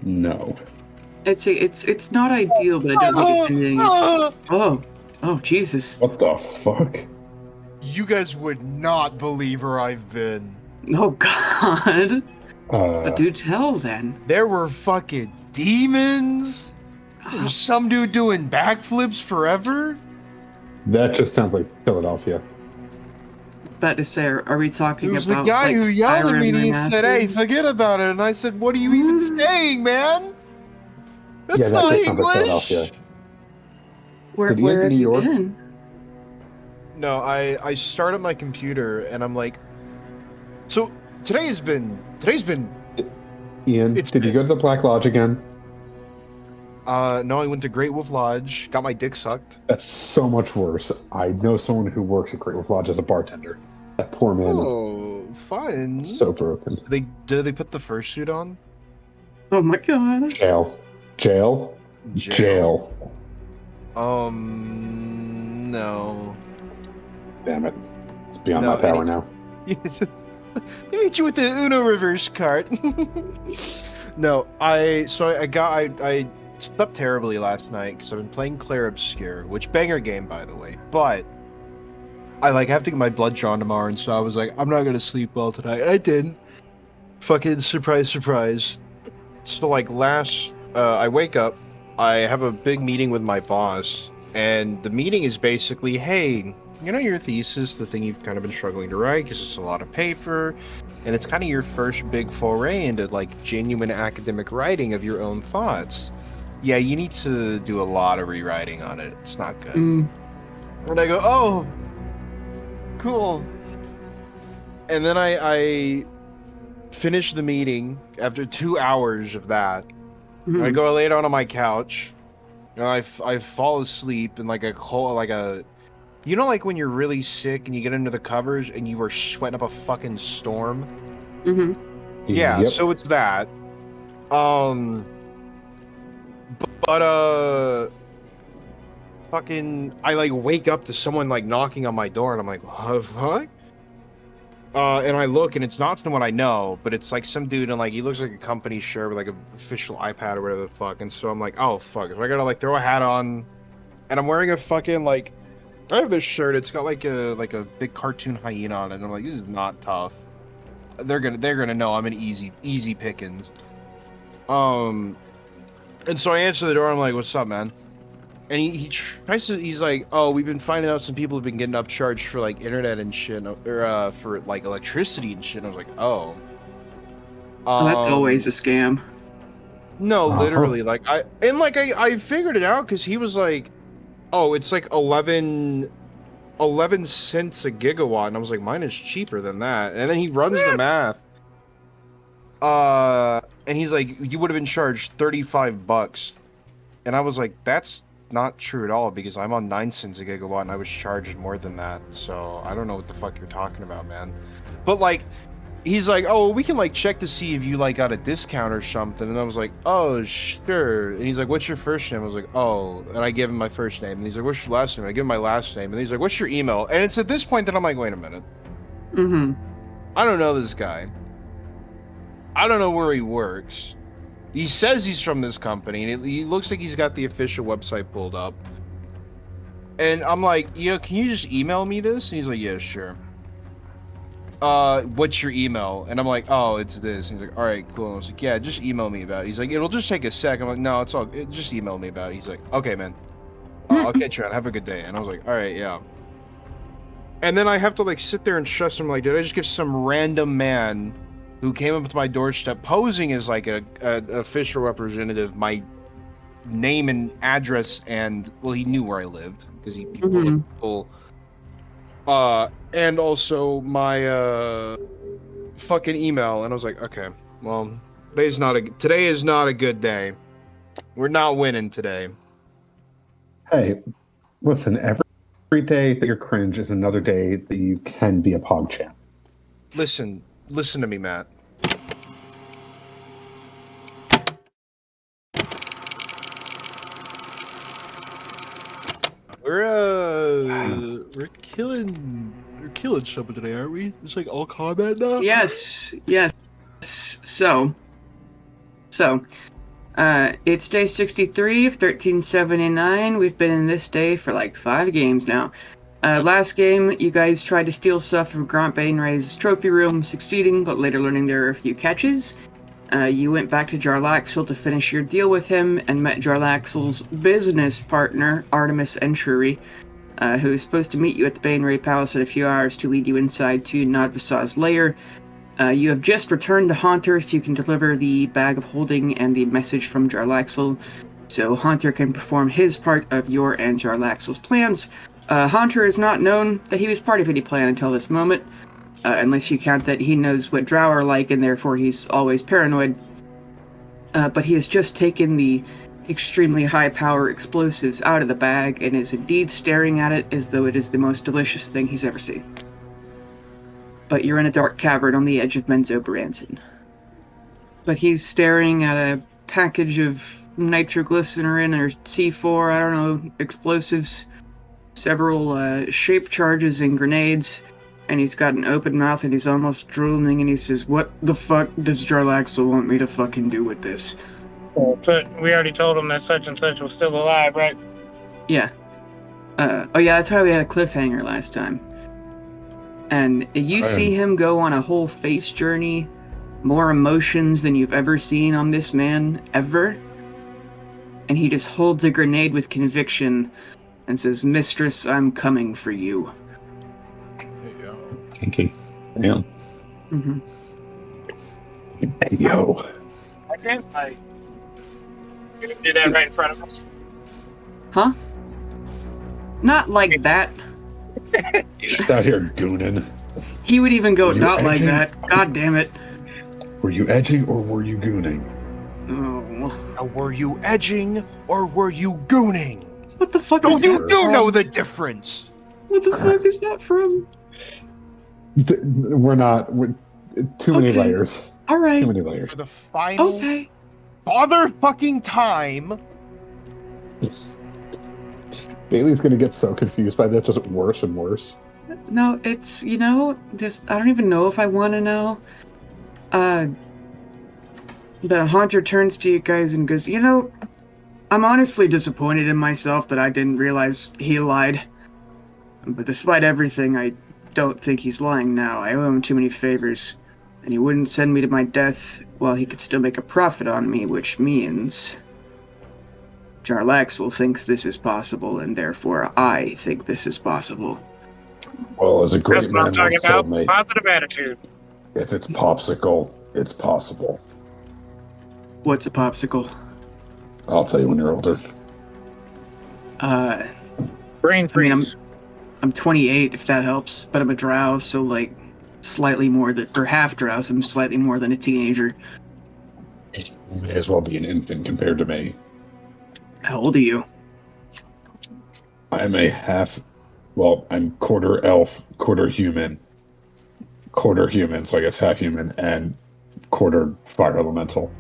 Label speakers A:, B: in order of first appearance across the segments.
A: No.
B: It's not ideal, but I don't think it's anything. Oh, Jesus.
A: What the fuck?
C: You guys would not believe where I've been.
B: Oh God. But do tell then.
C: There were fucking demons. There's some dude doing backflips forever.
A: That just sounds like Philadelphia.
B: But to say, are we talking
C: There was
B: about
C: a guy
B: like
C: who yelled at me and he
B: Skyrim
C: said, "Hey,
B: remastered?
C: forget about it." And I said, "What are you even saying, man? That's
A: Yeah, that
C: not
A: just sounds like
C: English."
A: Philadelphia.
B: Where
A: Did you get
B: have
A: to New
B: you
A: York?
B: been?
C: No, I started my computer and I'm like, so today's been.
A: Ian,
C: It's
A: did you
C: been-
A: go to the Black Lodge again?
C: No, I went to Great Wolf Lodge, got my dick sucked.
A: That's so much worse. I know someone who works at Great Wolf Lodge as a bartender. That poor man
C: Oh, fun.
A: is so broken.
C: Did they put the fursuit on?
B: Oh my God.
A: Jail. Jail? Jail.
C: No.
A: Damn it. It's beyond
C: No,
A: my power now.
C: Let me hit you with the Uno reverse card. No, I slept terribly last night because I've been playing Clair Obscure, which banger game by the way. But I have to get my blood drawn tomorrow, and so I was like, I'm not gonna sleep well tonight. I didn't. Fucking surprise, surprise. So I wake up, I have a big meeting with my boss, and the meeting is basically, hey, your thesis, the thing you've kind of been struggling to write because it's a lot of paper, and it's kind of your first big foray into genuine academic writing of your own thoughts. Yeah, you need to do a lot of rewriting on it. It's not good. And I go, oh, cool. And then I finish the meeting after 2 hours of that. I go lay down on my couch, and I fall asleep in when you're really sick and you get under the covers and you are sweating up a fucking storm. Yeah,
A: Yep.
C: so it's that. Fucking, I wake up to someone knocking on my door, and I'm like, what the fuck? And I look, and it's not someone I know, but it's some dude, and he looks like a company shirt with an official iPad or whatever the fuck. And so I'm like, oh fuck, if I gotta throw a hat on, and I'm wearing a fucking I have this shirt. It's got a big cartoon hyena on it. And I'm like, this is not tough. They're gonna know I'm an easy pickings. And so I answer the door. I'm like, what's up, man? And he's like, oh, we've been finding out some people have been getting upcharged for internet and shit, or for electricity and shit. And I was like, oh.
B: That's always a scam.
C: No, literally, I figured it out because he was like, oh, it's 11 cents a gigawatt, and I was like, mine is cheaper than that. And then he runs the math. And he's like, you would have been charged $35. And I was like, that's not true at all, because I'm on 9 cents a gigawatt and I was charged more than that. So I don't know what the fuck you're talking about, man. But he's like, oh, we can check to see if you got a discount or something. And I was like, oh, sure. And he's like, what's your first name? I was like, oh. And I gave him my first name. And he's like, what's your last name? I give him my last name. And he's like, what's your email? And it's at this point that I'm like, wait a minute. I don't know this guy. I don't know where he works. He says he's from this company, and he looks like he's got the official website pulled up. And I'm like, can you just email me this? And he's like, yeah, sure. What's your email? And I'm like, oh, it's this. And he's like, all right, cool. And I was like, yeah, just email me about it. He's like, it'll just take a sec. I'm like, no, just email me about it. He's like, okay, man. I'll catch you on. Have a good day. And I was like, all right, yeah. And then I have to sit there and stress him, did I just give some random man who came up to my doorstep posing as a official representative my name and address, and he knew where I lived because he pulled and also my fucking email, and I was like, okay, well, today is not a good day. We're not winning today.
A: Hey, listen, every day that you're cringe is another day that you can be a PogChamp.
C: Listen to me, Matt. We're killing something today, aren't we? It's all combat now.
B: Yes. So It's day 63 of 1379. We've been in this day for like 5 games now. Last game, you guys tried to steal stuff from Grant Bainray's trophy room, succeeding, but later learning there were a few catches. You went back to Jarlaxle to finish your deal with him and met Jarlaxle's business partner, Artemis Entrury, who is supposed to meet you at the Bainray Palace in a few hours to lead you inside to Nadvasa's lair. You have just returned to Haunter so you can deliver the bag of holding and the message from Jarlaxle, so Haunter can perform his part of your and Jarlaxle's plans. Haunter is not known that he was part of any plan until this moment, unless you count that he knows what drow are like and therefore he's always paranoid. But he has just taken the extremely high-power explosives out of the bag and is indeed staring at it as though it is the most delicious thing he's ever seen. But you're in a dark cavern on the edge of Menzoberranzan. But he's staring at a package of nitroglycerin or C4, I don't know, explosives, several shape charges and grenades, and he's got an open mouth and he's almost drooling and he says, "What the fuck does Jarlaxle want me to fucking do with this?"
D: But we already told him that such and such was still alive, right?
B: Yeah. Oh yeah, that's why we had a cliffhanger last time. And you see him go on a whole face journey, more emotions than you've ever seen on this man, ever. And he just holds a grenade with conviction and says, "Mistress, I'm coming for you."
C: There you go.
A: Kinky. Yeah.
B: Mm-hmm.
A: Yo.
D: I can't. You can do that right in front of us.
B: Huh? Not like that.
A: Just out here gooning.
B: He would even go,
A: Were you
B: "Not like
A: edging?
B: that. God damn it."
A: Were you edging or were you gooning?
B: Oh.
C: Now, were you edging or were you gooning?
B: What the fuck
C: Oh,
B: is
C: you
B: that
C: do
B: from?
C: know the difference.
B: What the fuck is that from?
A: We're not. Too many
B: Okay.
A: layers. Too
B: Alright.
A: many layers.
C: For the final
B: Okay.
C: motherfucking time.
A: Bailey's gonna get so confused by that, just worse and worse.
B: No, it's, just, I don't even know if I want to know. The Haunter turns to you guys and goes, I'm honestly disappointed in myself that I didn't realize he lied. But despite everything, I don't think he's lying now. I owe him too many favors. And he wouldn't send me to my death while he could still make a profit on me, which means Jarlaxle thinks this is possible, and therefore I think this is possible.
A: Well, as a
D: That's
A: great
D: what
A: man
D: I'm talking
A: once told
D: about.
A: me,
D: Positive attitude.
A: if it's popsicle, it's possible.
B: What's a popsicle?
A: I'll tell you when you're older.
D: Brain freeze.
B: I'm 28, if that helps, but I'm a drow, so slightly more than, or half drow, so I'm slightly more than a teenager.
A: You may as well be an infant compared to me.
B: How old are you?
A: I'm I'm quarter elf, quarter human, so I guess half human, and quarter fire elemental.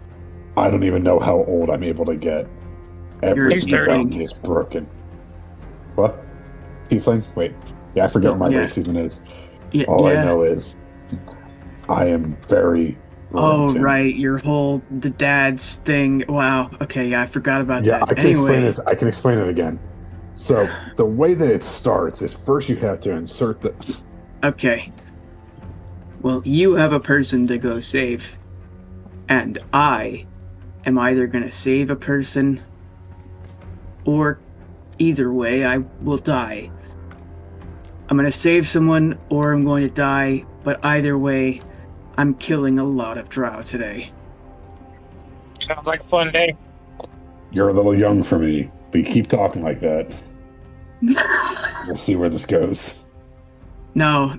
A: I don't even know how old I'm able to get. Everything
B: You're
A: about me is broken. What? Tiefling? Wait. Yeah, I forget what my
B: Yeah.
A: race even is.
B: Yeah,
A: All I know is I am very
B: Oh,
A: broken.
B: right, the dad's thing. Wow. Okay, yeah, I forgot about
A: Yeah,
B: that.
A: I can explain
B: Anyway,
A: this. I can explain it again. So the way that it starts is first you have to insert the.
B: okay. Well, you have a person to go save, and I am either going to save a person, or either way, I will die. I'm going to save someone, or I'm going to die, but either way, I'm killing a lot of drow today.
D: Sounds like a fun day.
A: You're a little young for me, but you keep talking like that. We'll see where this goes.
B: No,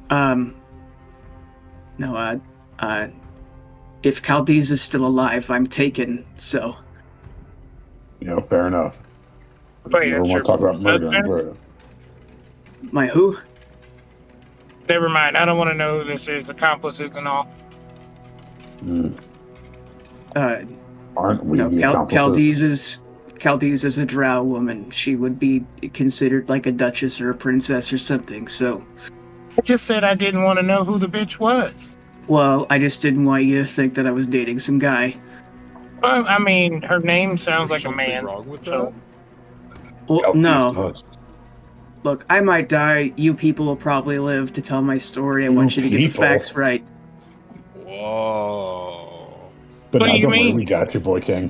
B: if Chaldees is still alive, I'm taken, so.
A: Fair enough.
D: Wait,
A: You ever
D: that's
A: want to
D: your
A: talk about murder and
D: husband?
A: bro?
B: My who?
D: Never mind. I don't want to know who this is. Accomplices and all.
A: Aren't we
B: No,
A: the accomplices?
B: Chaldees is a drow woman. She would be considered like a duchess or a princess or something, so.
D: I just said I didn't want to know who the bitch was.
B: Well, I just didn't want you to think that I was dating some guy.
D: Well, I mean, her name sounds
C: There's
D: like a
C: something
D: man.
C: wrong with
D: So
B: Well,
A: At
B: no.
A: least us.
B: Look, I might die. You people will probably live to tell my story. I want you to get the
A: people?
B: facts right.
C: Whoa.
A: But
D: What
A: now,
D: do you
A: don't worry,
D: mean?
A: we got you, Boy King.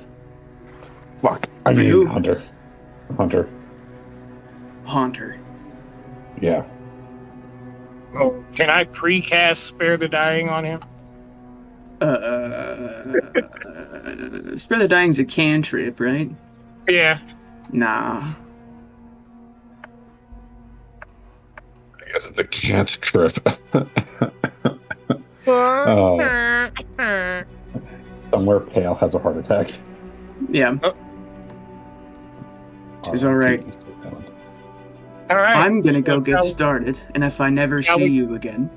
A: Fuck. I mean,
B: Who?
A: Hunter. Hunter.
B: Haunter.
A: Yeah.
D: Oh, can I precast Spare the Dying on him?
B: Spare the Dying's a cantrip, right?
D: Yeah.
B: Nah.
A: I guess it's a cantrip. Oh. Somewhere Pale has a heart attack.
B: Yeah. It's all right.
D: All right.
B: I'm gonna
D: So
B: go get
D: now-
B: started, and if I never
D: Shall
B: see
D: we-
B: you again,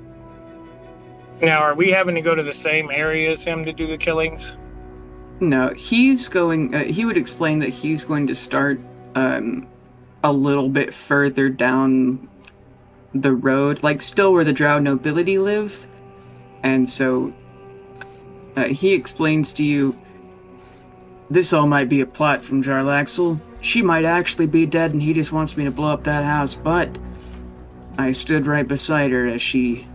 D: Now, are we having to go to the same area as him to do the killings?
B: no, he's going. He would explain that he's going to start a little bit further down the road, like still where the Drow nobility live, and so he explains to you. This all might be a plot from Jarlaxle. She might actually be dead, and he just wants me to blow up that house. But I stood right beside her as she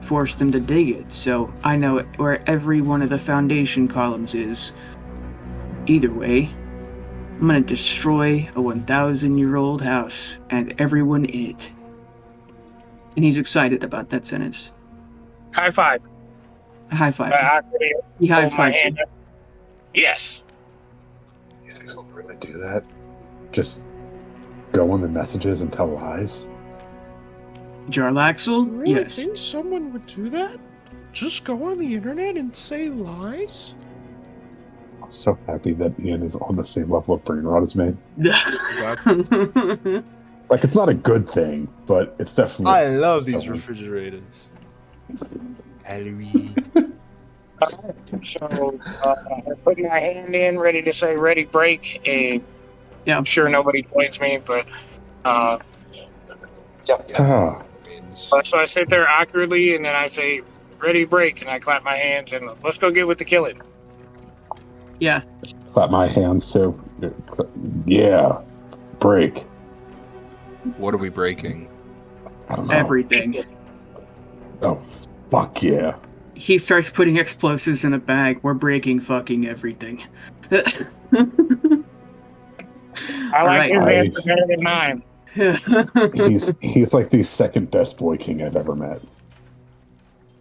B: forced them to dig it, so I know where every one of the foundation columns is. Either way, I'm gonna destroy a 1,000-year-old house and everyone in it. And he's excited about that sentence.
D: High five.
B: High five.
D: I
B: He high
D: hold my
B: fives you.
D: hand up. Yes.
A: You think he'll really do that? Just go on the messages and tell lies?
B: Jarlaxle?
C: Really
B: Yes.
C: think someone would do that? Just go on the internet and say lies?
A: I'm so happy that Ian is on the same level of brain rot as me. Like, it's not a good thing, but it's definitely...
C: I love these
A: Someone.
C: refrigerators. Halloween.
D: So I put my hand in, ready to say ready break.
B: Yeah.
D: I'm sure nobody joins me, but
A: Ah,
D: so I sit there awkwardly, and then I say ready break, and I clap my hands, and let's go get with the killing.
B: Yeah.
A: clap my hands too. Yeah. Break.
C: What are we breaking?
A: I don't know.
B: Everything.
A: Oh, fuck yeah.
B: He starts putting explosives in a bag. We're breaking fucking everything.
D: I like
B: Alright.
D: his answer better than mine.
A: He's like the second best Boy King I've ever met.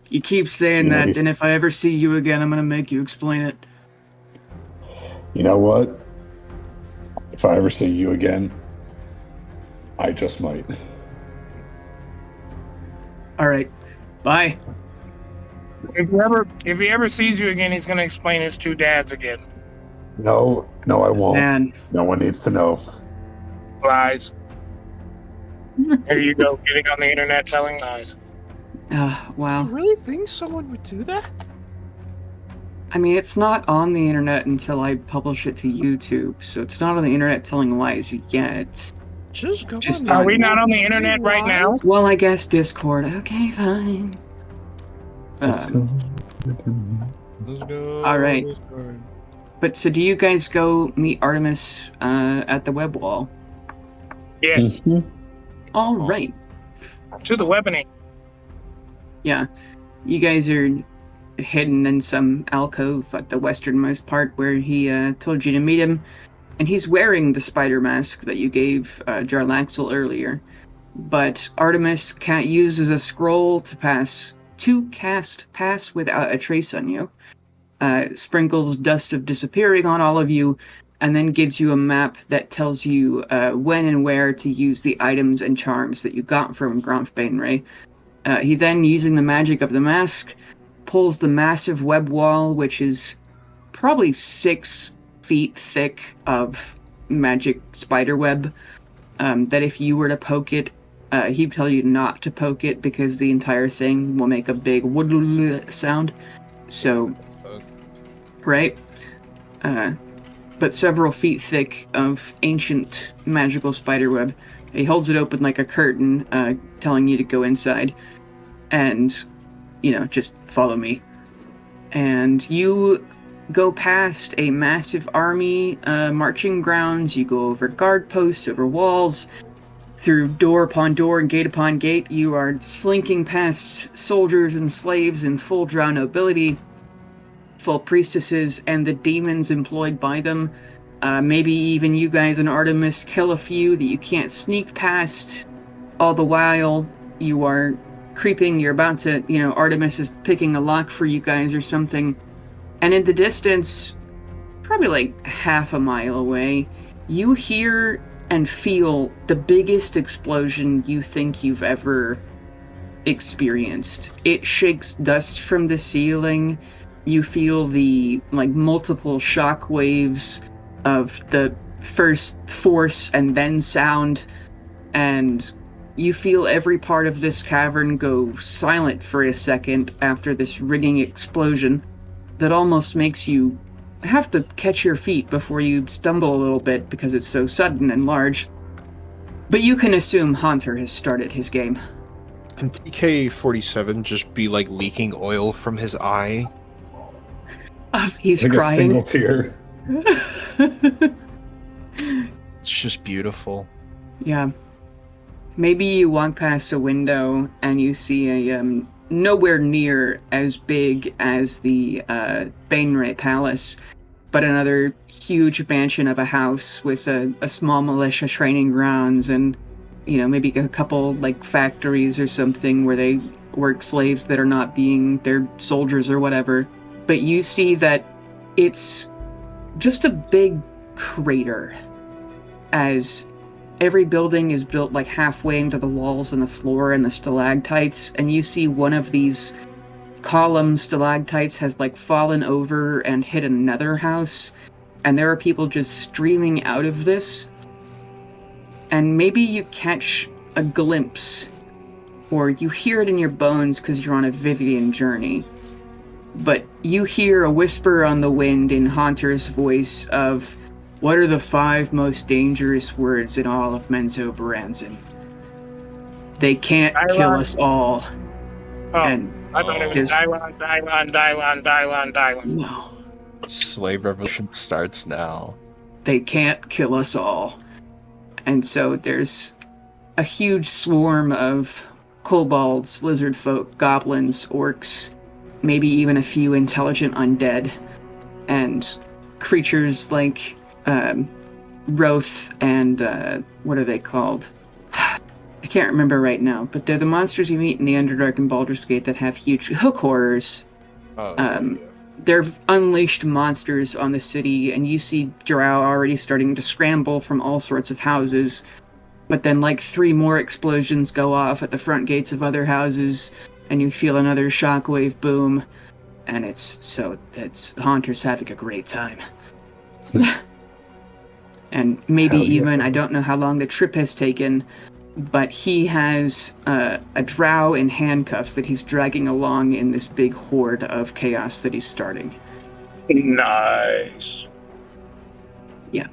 B: You keep saying
A: You know,
B: that,
A: he's-
B: and if I ever see you again, I'm gonna make you explain it.
A: You know what? If I ever see you again, I just might.
B: Alright. Bye.
D: If he ever sees you again, he's gonna explain his two dads again.
A: No, I won't.
B: Man.
A: No one needs to know.
D: Lies. Here you go, getting on the internet telling lies.
B: Wow.
C: You really think someone would do that?
B: I mean, it's not on the internet until I publish it to YouTube, so it's not on the internet telling lies yet.
C: Just go
B: Just
C: on
B: not-
D: Are we not on the internet right now?
B: Well, I guess Discord. Okay, fine.
C: Let's go.
B: All right.
C: Discord.
B: But so do you guys go meet Artemis at the web wall?
D: Yes.
B: All right.
D: To the weaponing.
B: Yeah. You guys are hidden in some alcove at the westernmost part where he told you to meet him. And he's wearing the spider mask that you gave Jarlaxle earlier. But Artemis can't use as a scroll to cast pass without a trace on you. Sprinkles dust of disappearing on all of you, and then gives you a map that tells you when and where to use the items and charms that you got from Gromf Bainray. He then, using the magic of the mask, pulls the massive web wall, which is probably 6 feet thick of magic spider web, that if you were to poke it, he'd tell you not to poke it because the entire thing will make a big sound. So, right? But several feet thick of ancient magical spiderweb. He holds it open like a curtain, telling you to go inside and, just follow me. And you go past a massive army marching grounds. You go over guard posts, over walls, through door upon door and gate upon gate. You are slinking past soldiers and slaves and full drow nobility, full priestesses, and the demons employed by them. Maybe even you guys and Artemis kill a few that you can't sneak past. All the while, you are creeping, you're about to, Artemis is picking a lock for you guys or something. And in the distance, probably like half a mile away, you hear and feel the biggest explosion you think you've ever experienced. It shakes dust from the ceiling. You feel the multiple shockwaves of the first force and then sound, and you feel every part of this cavern go silent for a second after this ringing explosion that almost makes you have to catch your feet before you stumble a little bit because it's so sudden and large. But you can assume Haunter has started his game.
C: Can TK-47 just be leaking oil from his eye?
B: He's
A: like
B: crying.
A: A single tear.
C: It's just beautiful.
B: Yeah. Maybe you walk past a window and you see a nowhere near as big as the Bainray Palace, but another huge mansion of a house with a small militia training grounds and, maybe a couple factories or something where they work slaves that are not being their soldiers or whatever. But you see that it's just a big crater, as every building is built halfway into the walls and the floor and the stalactites, and you see one of these column stalactites has fallen over and hit another house, and there are people just streaming out of this. And maybe you catch a glimpse, or you hear it in your bones because you're on a Vivian journey, but you hear a whisper on the wind in Haunter's voice of, "What are the 5 most dangerous words in all of Menzo Baranzan? They can't kill us all."
D: Oh,
B: And
D: I thought it was Dylon.
B: no,
C: Slave revolution starts now.
B: they can't kill us all. And so there's a huge swarm of kobolds, lizard folk, goblins, orcs, maybe even a few intelligent undead, and creatures like Roth and what are they called? I can't remember right now, but they're the monsters you meet in the Underdark and Baldur's Gate that have huge hook horrors. They're unleashed monsters on the city, and you see drow already starting to scramble from all sorts of houses. But then 3 more explosions go off at the front gates of other houses, and you feel another shockwave boom, and it's Haunter's having a great time. And maybe even, I don't know how long the trip has taken, but he has a drow in handcuffs that he's dragging along in this big horde of chaos that he's starting.
D: Nice.
B: Yeah.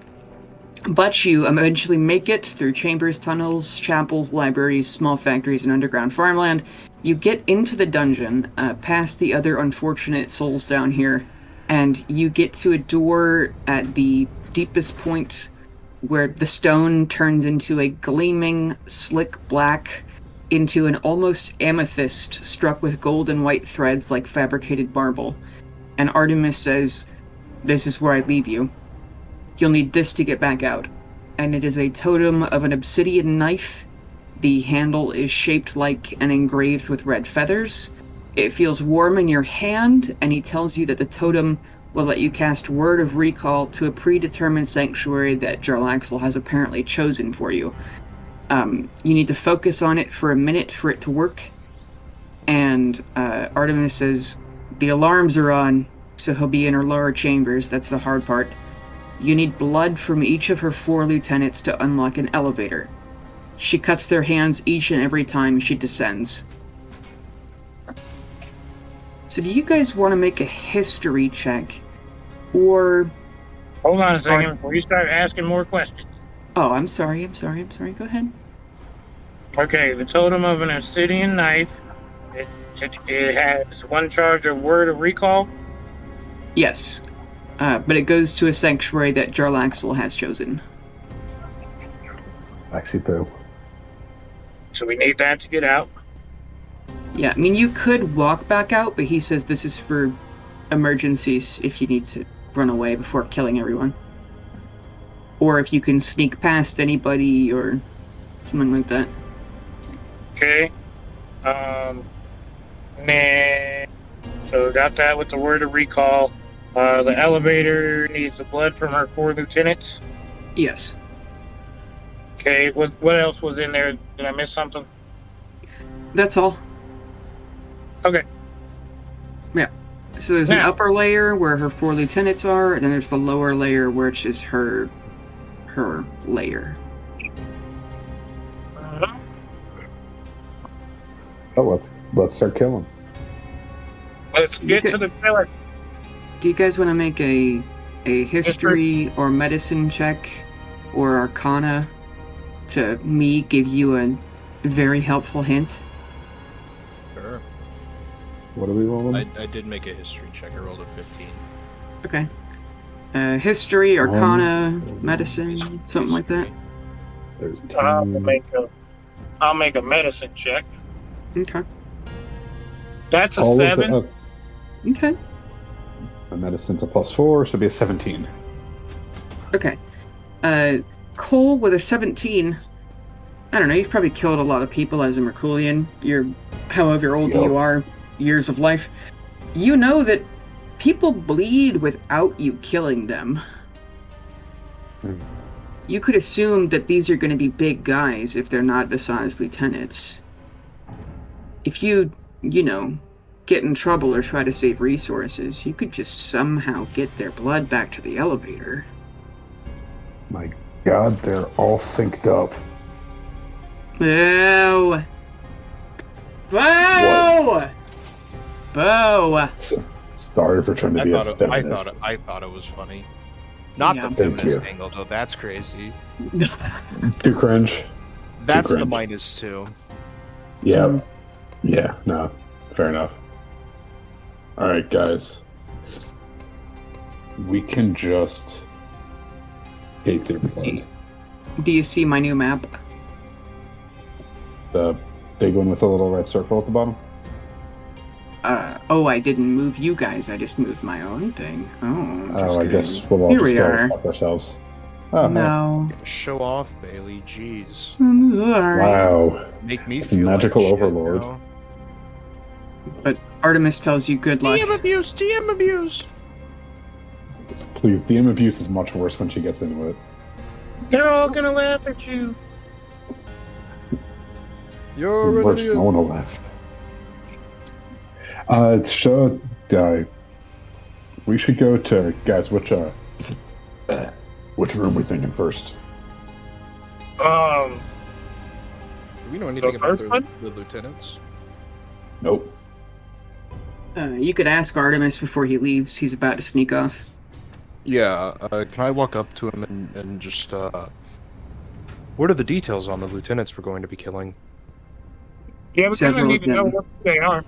B: But you eventually make it through chambers, tunnels, chapels, libraries, small factories, and underground farmland. You get into the dungeon, past the other unfortunate souls down here, and you get to a door at the deepest point where the stone turns into a gleaming, slick black, into an almost amethyst struck with gold and white threads like fabricated marble. And Artemis says, "This is where I leave you. You'll need this to get back out." And it is a totem of an obsidian knife. The handle is shaped like and engraved with red feathers. It feels warm in your hand, and he tells you that the totem will let you cast Word of Recall to a predetermined sanctuary that Jarlaxle has apparently chosen for you. You need to focus on it for a minute for it to work. And Artemis says, "The alarms are on, so he'll be in her lower chambers. That's the hard part. You need blood from each of her 4 lieutenants to unlock an elevator. She cuts their hands each and every time she descends." So do you guys want to make a history check? Or...
D: Hold on a second before you start asking more questions.
B: Oh, I'm sorry. Go ahead.
D: Okay, the totem of an obsidian knife. It has 1 charge of Word of Recall.
B: Yes. But it goes to a sanctuary that Jarlaxle has chosen.
A: Poo.
D: So we need that to get out.
B: Yeah, I mean, you could walk back out, but he says this is for emergencies if you need to run away before killing everyone. Or if you can sneak past anybody or something like that.
D: Okay. Nah. So got that with the word of recall. The elevator needs the blood from her 4 lieutenants.
B: Yes.
D: Okay. What else was in there? Did I miss something?
B: That's all.
D: Okay.
B: Yeah. So there's an upper layer where her 4 lieutenants are, and then there's the lower layer which is her layer.
A: Oh, let's start killing.
D: Let's get to the killer.
B: Do you guys want to make a history or medicine check or arcana to me give you a very helpful hint?
C: Sure.
A: What are we rolling?
C: I did make a history check. I rolled a 15.
B: Okay. History, arcana, medicine, something like that.
D: I'll make a medicine check.
B: Okay.
D: That's a 7.
B: Okay.
A: My medicine's a +4, so it'd be a 17.
B: Okay. Cole with a 17. I don't know, you've probably killed a lot of people as a Merculian. You're however old you are, years of life. You know that people bleed without you killing them. You could assume that these are going to be big guys if they're not Visana's lieutenants. If you get in trouble or try to save resources, you could just somehow get their blood back to the elevator.
A: My God, they're all synced up.
B: Boo! Boo! Boo!
A: Sorry for trying to be a feminist.
C: I thought it was funny. Not the feminist angle, though. That's crazy.
A: Too cringe.
C: That's the -2.
A: Yeah. Yeah, no. Fair enough. Alright, guys. We can just take their blood.
B: Do you see my new map?
A: The big one with a little red circle at the bottom?
B: I didn't move you guys. I just moved my own thing.
A: I guess we'll all just go fuck ourselves. Oh,
B: no.
C: Show off, Bailey. Jeez.
B: I'm sorry.
A: Wow.
C: Make me feel
A: magical
C: like
A: overlord.
C: Shit,
B: but Artemis tells you good luck.
C: DM abuse! DM abuse!
A: Please, DM abuse is much worse when she gets into it.
D: They're all gonna laugh at you.
C: You're
A: worse, no one will laugh. We should go to, guys, which room we thinking first?
C: Do we know anything about the lieutenants?
A: Nope.
B: You could ask Artemis before he leaves. He's about to sneak off.
C: Yeah, can I walk up to him and just, what are the details on the lieutenants we're going to be killing?
D: Yeah, we kind of need to know what they are.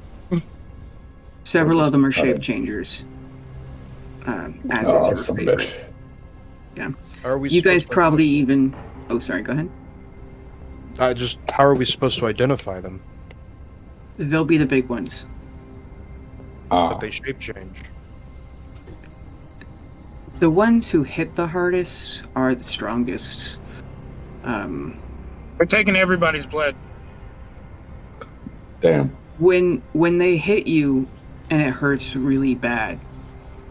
B: Several of them are shape changers. As is your favorite. Yeah. You guys probably even... Oh, sorry, go ahead.
C: How are we supposed to identify them?
B: They'll be the big ones.
C: But they shape change.
B: The ones who hit the hardest are the strongest.
D: We're taking everybody's blood.
A: Damn.
B: When they hit you and it hurts really bad,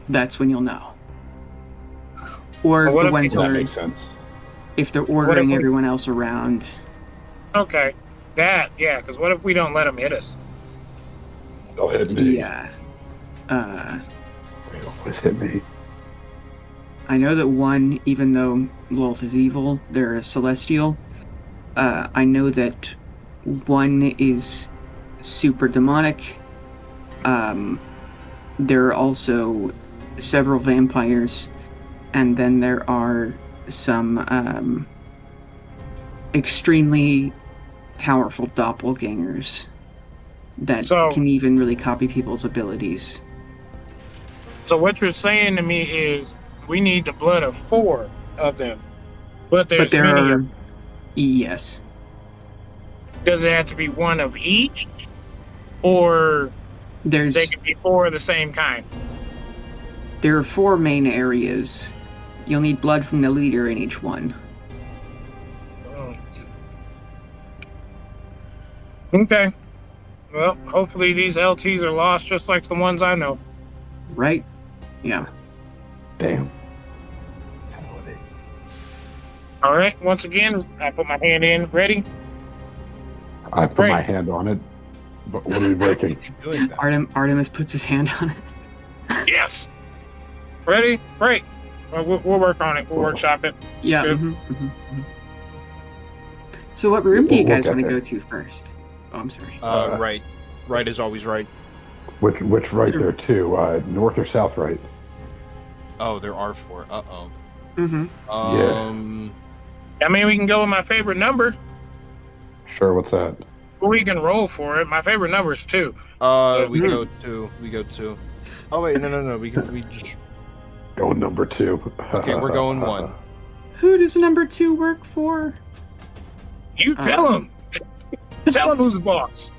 B: that's when you'll know. Or the ones where...
A: That makes sense.
B: If they're ordering everyone else around.
D: Okay. Because what if we don't let them hit us?
A: They'll hit me.
B: Yeah.
A: They always hit me.
B: I know that one, even though Lolth is evil, they're a celestial. I know that one is super demonic. There are also several vampires, and then there are some extremely powerful doppelgangers that can even really copy people's abilities.
D: So what you're saying to me is we need the blood of 4 of them, but
B: But
D: there's
B: there
D: many
B: are.
D: of them.
B: Yes.
D: Does it have to be one of each, or
B: There's.
D: they can be 4 of the same kind?
B: There are 4 main areas. You'll need blood from the leader in each one.
D: Okay. Well, hopefully these LTs are lost just like the ones I know.
B: Right? Yeah.
A: Damn.
D: All right. Once again, I put my hand in. Ready?
A: I put
D: Great.
A: my hand on it. But what are we breaking?
C: Doing that.
B: Artemis puts his hand on it.
D: Yes. Ready? Great. Well, we'll work on it. We'll workshop it.
B: Yeah.
D: Good.
B: So what room do you
A: We'll
B: guys
A: get
B: want to
A: there.
B: go to first? Oh, I'm sorry.
C: Right. Right is always right.
A: Which right
B: Sure.
A: there too? North or south right?
C: Oh, there are 4. Uh-oh.
D: I mean, we can go with my favorite number.
A: Sure, what's that?
D: We can roll for it. My favorite number is 2.
C: We go 2. Oh wait, no. We just.
A: Going number 2.
C: Okay, we're going 1.
B: Who does number 2 work for?
D: You tell him. Tell him who's the boss.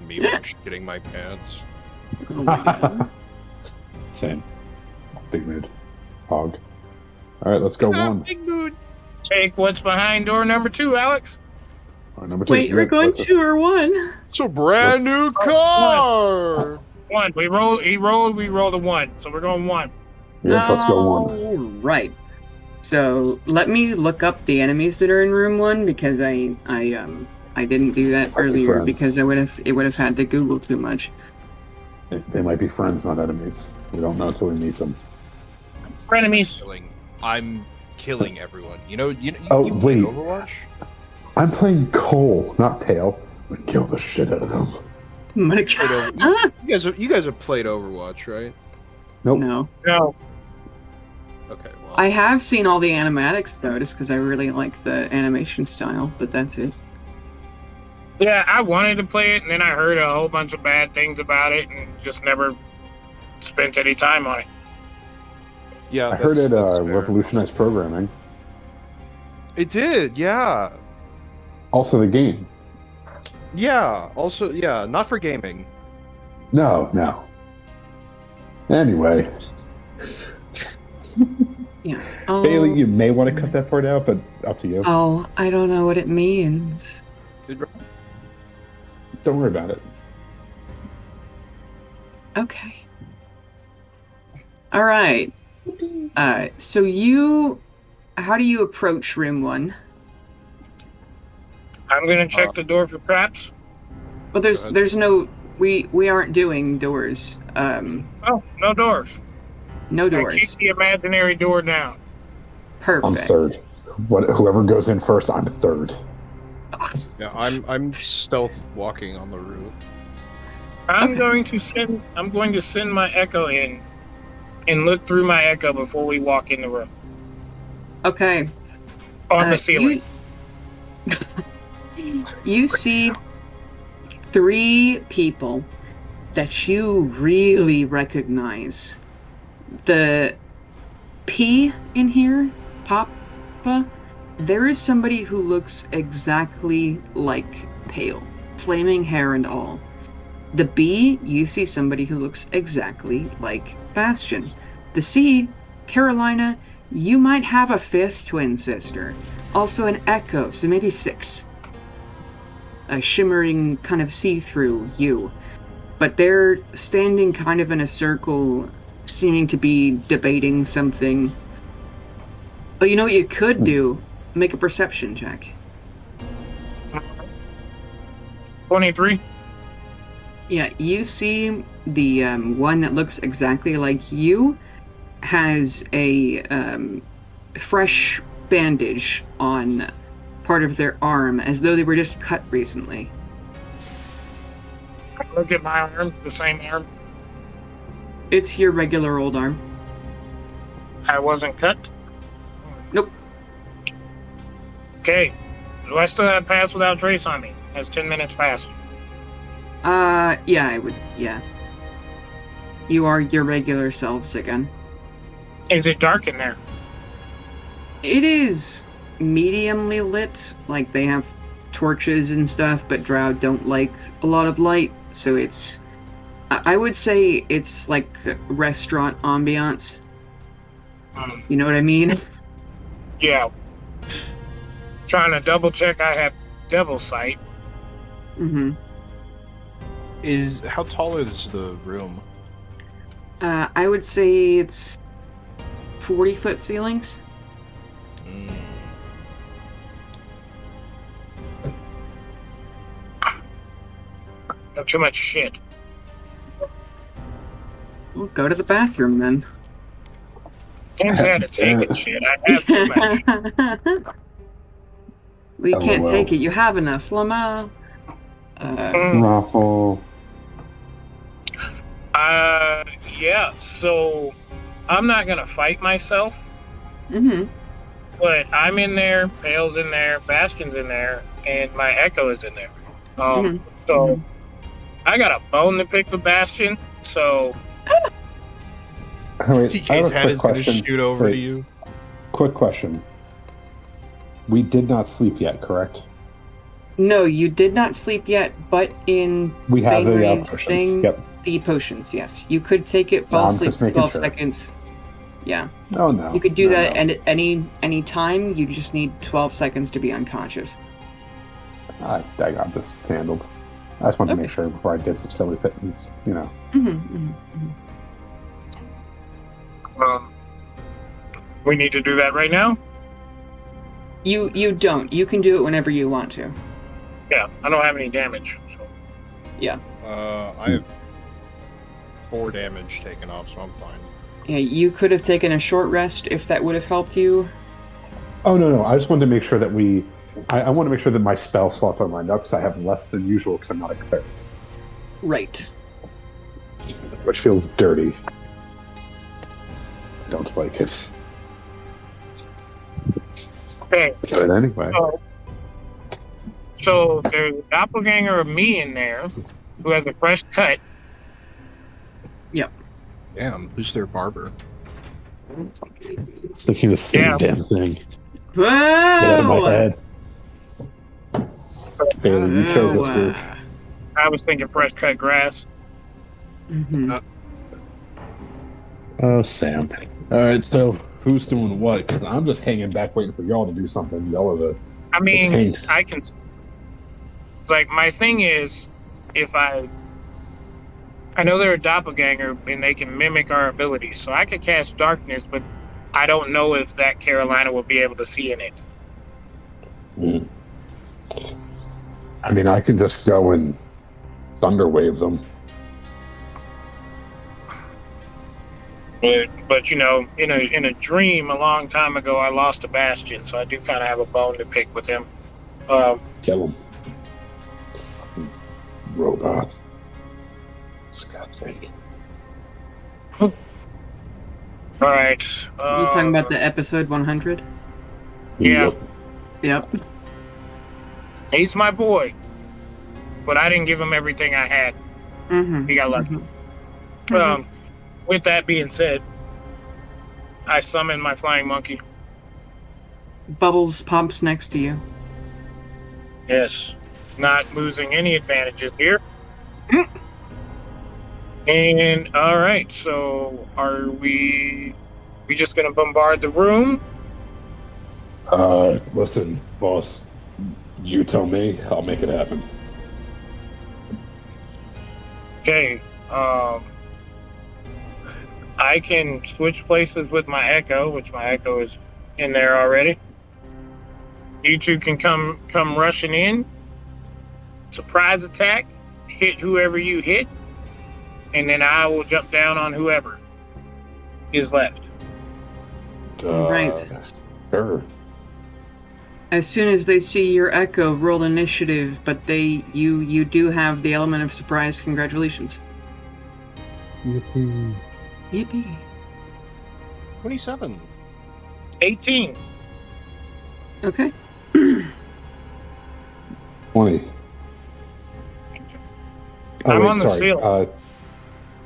C: Me shitting my pants.
B: Oh my god.
A: Same. Big mood. Hog. All right, let's go 1.
C: Big mood.
D: Take what's behind door number 2, Alex.
A: All right, number 2.
B: Wait, we're going 2 or 1?
C: It's a brand new car.
D: 1. He rolled a 1. So we're going 1.
A: Yeah, let's go 1.
B: All right. So let me look up the enemies that are in room 1 because I didn't do that
A: Might be
B: earlier
A: friends.
B: because it would have had to Google too much.
A: They might be friends, not enemies. We don't know until we meet them.
D: Frenemies.
C: I'm killing everyone. You
A: Oh,
C: you played
A: wait.
C: Overwatch?
A: I'm playing Cole, not Tail. I'm gonna kill the shit out of them.
B: My
C: Played
B: god.
C: Over- you guys have played Overwatch, right?
A: Nope.
B: No.
D: No.
C: Okay, well.
B: I have seen all the animatics though, just because I really like the animation style, but that's it.
D: Yeah, I wanted to play it, and then I heard a whole bunch of bad things about it, and just never spent any time on it.
C: Yeah,
A: I heard it
C: that's fair.
A: revolutionized programming.
C: It did, yeah.
A: Also, the game.
C: Yeah, also, yeah, not for gaming.
A: No. Anyway,
B: Yeah. Oh,
A: Bailey, you may want to cut that part out, but up to you.
B: Oh, I don't know what it means.
A: Don't worry about it.
B: Okay. All right. So how do you approach room 1?
D: I'm gonna check the door for traps.
B: Well, there's no we aren't doing doors.
D: Oh, no doors.
B: No
D: I
B: doors.
D: keep the imaginary door down.
B: Perfect.
A: I'm third. Whoever goes in first, I'm third.
C: Yeah, I'm stealth walking on the roof.
D: I'm
B: Okay.
D: going to send my echo in and look through my echo before we walk in the room.
B: Okay.
D: On the ceiling.
B: You see 3 people that you really recognize. The P in here, Papa, there is somebody who looks exactly like Pale, flaming hair and all. The B, you see somebody who looks exactly like Bastion. The C, Carolina, you might have a 5th twin sister. Also an Echo, so maybe 6. A shimmering kind of see-through you. But they're standing kind of in a circle, seeming to be debating something. But you know what you could do? Make a perception check.
D: 23.
B: Yeah, you see the one that looks exactly like you has a fresh bandage on part of their arm, as though they were just cut recently.
D: Look at my arm, the same arm.
B: It's your regular old arm.
D: I wasn't cut.
B: Nope.
D: Okay. Do I still have pass without trace on me? Has 10 minutes passed.
B: Yeah, I would, yeah. you are your regular selves again.
D: Is it dark in there?
B: It is mediumly lit, like they have torches and stuff, but drow don't like a lot of light, so I would say it's like restaurant ambiance. You know what I mean?
D: Yeah. Trying to double check I have devil sight.
B: Mm-hmm.
C: How tall is the room?
B: I would say it's 40-foot ceilings.
D: Not too much shit.
B: Well, go to the bathroom then.
D: Can't say I had to take it, shit. I have too much.
B: We can't
A: LOL.
B: take it. You have enough, Lamau.
A: Raffle.
D: Yeah, so I'm not gonna fight myself,
B: Mm-hmm.
D: but I'm in there, Pale's in there, Bastion's in there, and my Echo is in there. So I got a bone to pick with Bastion, so
A: Wait, I have
C: TK's
A: a
C: head
A: quick
C: is going to
A: question.
C: shoot over
A: Wait,
C: to you.
A: Quick question. We did not sleep yet, correct?
B: No, you did not sleep yet, but in
A: We have the
B: Bainray's
A: potions.
B: thing,
A: Yep.
B: the potions, yes. You could take it, fall
A: I'm
B: asleep
A: just
B: for
A: making
B: 12
A: sure.
B: seconds. Yeah.
A: Oh no.
B: You could do
A: No,
B: that
A: no.
B: at any time. You just need 12 seconds to be unconscious.
A: I got this handled. I just wanted to
B: Okay.
A: make sure before I did some silly things, you know.
D: we need to do that right now.
B: You don't. You can do it whenever you want to.
D: Yeah, I don't have any damage. So.
C: I have 4 damage taken off, so I'm fine.
B: Yeah, you could have taken a short rest if that would have helped you.
A: Oh no! I just wanted to make sure that I want to make sure that my spell slots are lined up because I have less than usual because I'm not a cleric,
B: Right.
A: which feels dirty. I don't like it.
D: Okay.
A: But anyway,
D: So there's a doppelganger of me in there who has a fresh cut.
C: Damn, who's their barber?
A: it's thinking the same
D: Yeah.
A: damn thing.
B: Whoa!
A: Get out of my head, Bailey. You chose this group.
D: I was thinking fresh cut grass.
B: Mhm.
A: Oh, Sam. All right, so who's doing what? Because I'm just hanging back waiting for y'all to do something. Y'all are the
D: I mean,
A: tanks.
D: I can. Like, my thing is, if I know they're a doppelganger and they can mimic our abilities, so I could cast darkness, but I don't know if that Carolina will be able to see in it.
A: I mean, I can just go and thunderwave them.
D: But you know, in a dream a long time ago, I lost a Bastion, so I do kind of have a bone to pick with him.
A: Kill them. Robots. For God's sake.
D: All right.
B: You talking about the episode 100?
D: Yeah.
B: Yep.
D: He's my boy, but I didn't give him everything I had.
B: Mm-hmm.
D: He got lucky. With that being said, I summon my flying monkey.
B: Bubbles pops next to you.
D: Yes, not losing any advantages here. And all right, so are we just gonna bombard the room?
A: Listen, boss. You tell me. I'll make it happen.
D: Okay. I can switch places with my Echo, which my Echo is in there already. You two can come rushing in. Surprise attack. Hit whoever you hit. And then I will jump down on whoever is left.
B: Right.
A: Sure.
B: As soon as they see your Echo, roll initiative, but you do have the element of surprise. Congratulations.
A: Yippee.
B: Yippee.
C: 27.
D: 18.
B: Okay.
A: 20.
D: I'm on the field.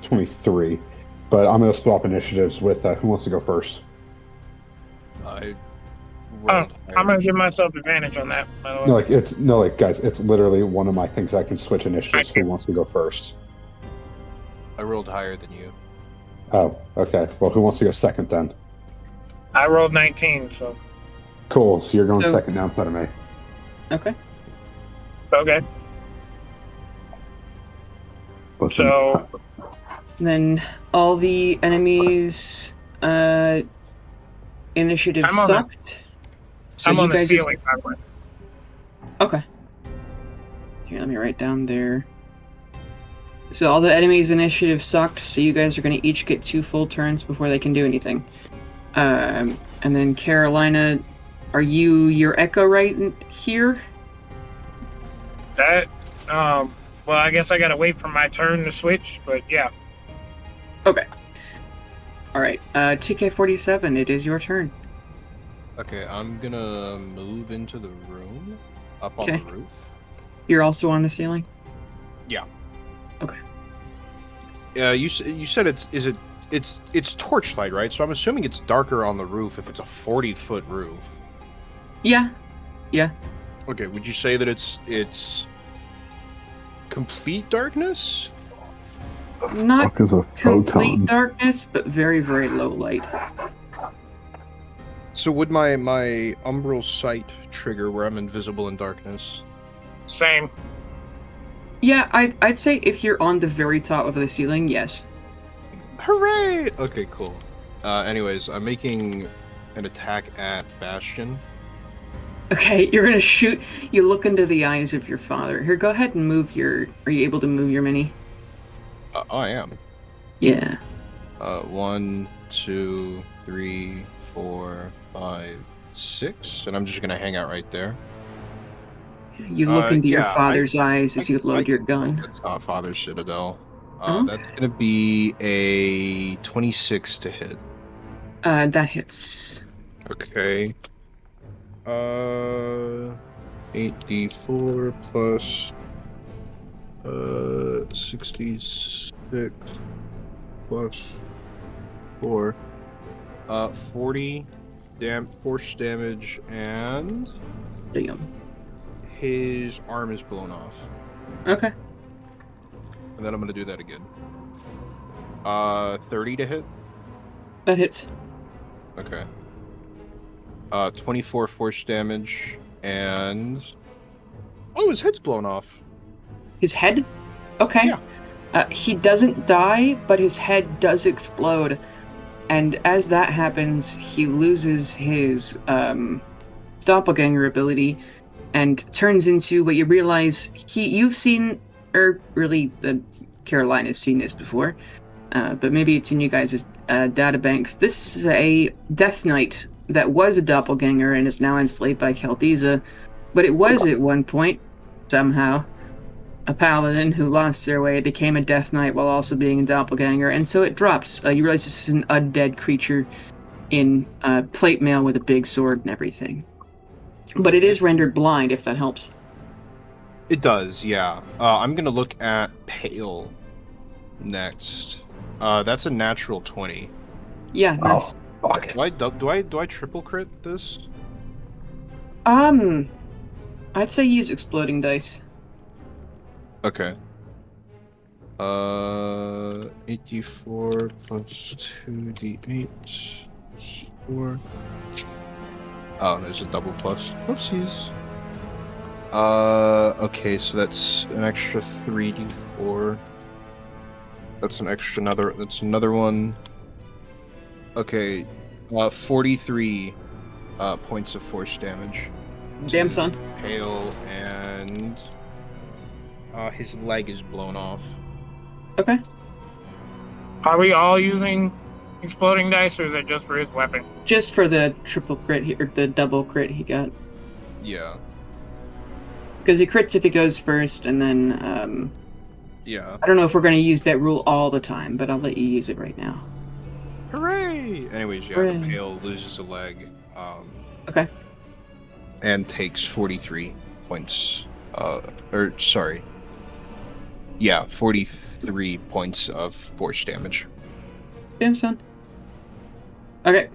A: 23. but I'm gonna swap initiatives with who wants to go first.
C: I
D: Oh,
C: rolled
D: I'm
C: higher.
D: gonna give myself advantage on that. By the way.
A: No, like guys, it's literally one of my things. I can switch initiatives. Who wants to go first?
C: I rolled higher than you.
A: Oh, okay. Well, who wants to go second then?
D: I rolled 19, so
A: Cool. So you're going
B: So-
A: second now instead of me.
B: Okay.
D: okay.
A: Listen,
D: So
B: And then all the enemies initiative
D: I'm on the-
B: sucked. So
D: I'm
B: you
D: on the
B: guys
D: ceiling, by the way.
B: Okay. Here, let me write down there. So all the enemies' initiative sucked, so you guys are going to each get 2 full turns before they can do anything. And then Carolina, are you your Echo right here?
D: That, well, I guess I gotta wait for my turn to switch, but yeah.
B: Okay. Alright, TK47, it is your turn.
C: Okay, I'm gonna move into the room, up on
B: Okay.
C: the roof.
B: You're also on the ceiling?
C: Yeah.
B: Okay.
C: You said it's torchlight, right? So I'm assuming it's darker on the roof if it's a 40-foot roof.
B: Yeah.
C: Okay, would you say that it's complete darkness?
B: Not
A: fuck is a
B: complete
A: photon?
B: darkness, but very, very low light.
C: So would my umbral sight trigger where I'm invisible in darkness?
D: Same.
B: Yeah, I'd say if you're on the very top of the ceiling, yes.
C: Hooray! Okay, cool. Anyways, I'm making an attack at Bastion.
B: Okay, you're gonna shoot. You look into the eyes of your father. Here, go ahead and move your. Are you able to move your mini?
C: I am.
B: Yeah.
C: 1, 2, 3, 4, 5, 6, and I'm just gonna hang out right there.
B: You look into your
C: yeah,
B: father's eyes as you load your gun.
C: That's not Father's Citadel.
B: Oh.
C: That's gonna be a 26 to hit.
B: That hits.
C: Okay. 8d4 plus 66 plus 4. 40 force damage, and
B: Damn.
C: his arm is blown off.
B: Okay.
C: And then I'm gonna do that again. 30 to hit.
B: That hits.
C: Okay. 24 force damage, and his head's blown off.
B: His head? Okay.
C: Yeah.
B: He doesn't die, but his head does explode. And as that happens, he loses his doppelganger ability and turns into what you realize you've seen, or really the Carolina's seen this before, but maybe it's in you guys' data banks. This is a Death Knight that was a doppelganger and is now enslaved by Chaldeeza, but it was at one point, somehow, a paladin who lost their way, became a Death Knight while also being a doppelganger, and so it drops. You realize this is an undead creature in plate mail with a big sword and everything. But it is rendered blind, if that helps.
C: It does, yeah. I'm gonna look at Pale next. That's a natural 20.
B: Yeah, nice.
A: Oh, fuck.
C: Do I triple crit this?
B: I'd say use exploding dice.
C: Okay. 84 plus 2d8. 4. Oh, there's a double plus. Whoopsies. Okay, so that's an extra 3d4. That's another one. Okay, 43 points of force damage.
B: Damn,
C: to
B: son.
C: Pale, and his leg is blown off.
B: Okay.
D: Are we all using exploding dice, or is it just for his weapon?
B: Just for the triple crit, or the double crit he got.
C: Yeah.
B: Because he crits if he goes first, and then,
C: Yeah.
B: I don't know if we're going to use that rule all the time, but I'll let you use it right now.
C: Hooray! Anyways, yeah,
B: Hooray.
C: the Pale loses a leg.
B: Okay.
C: And takes 43 points. 43 points of force damage.
B: Yeah, son. Okay.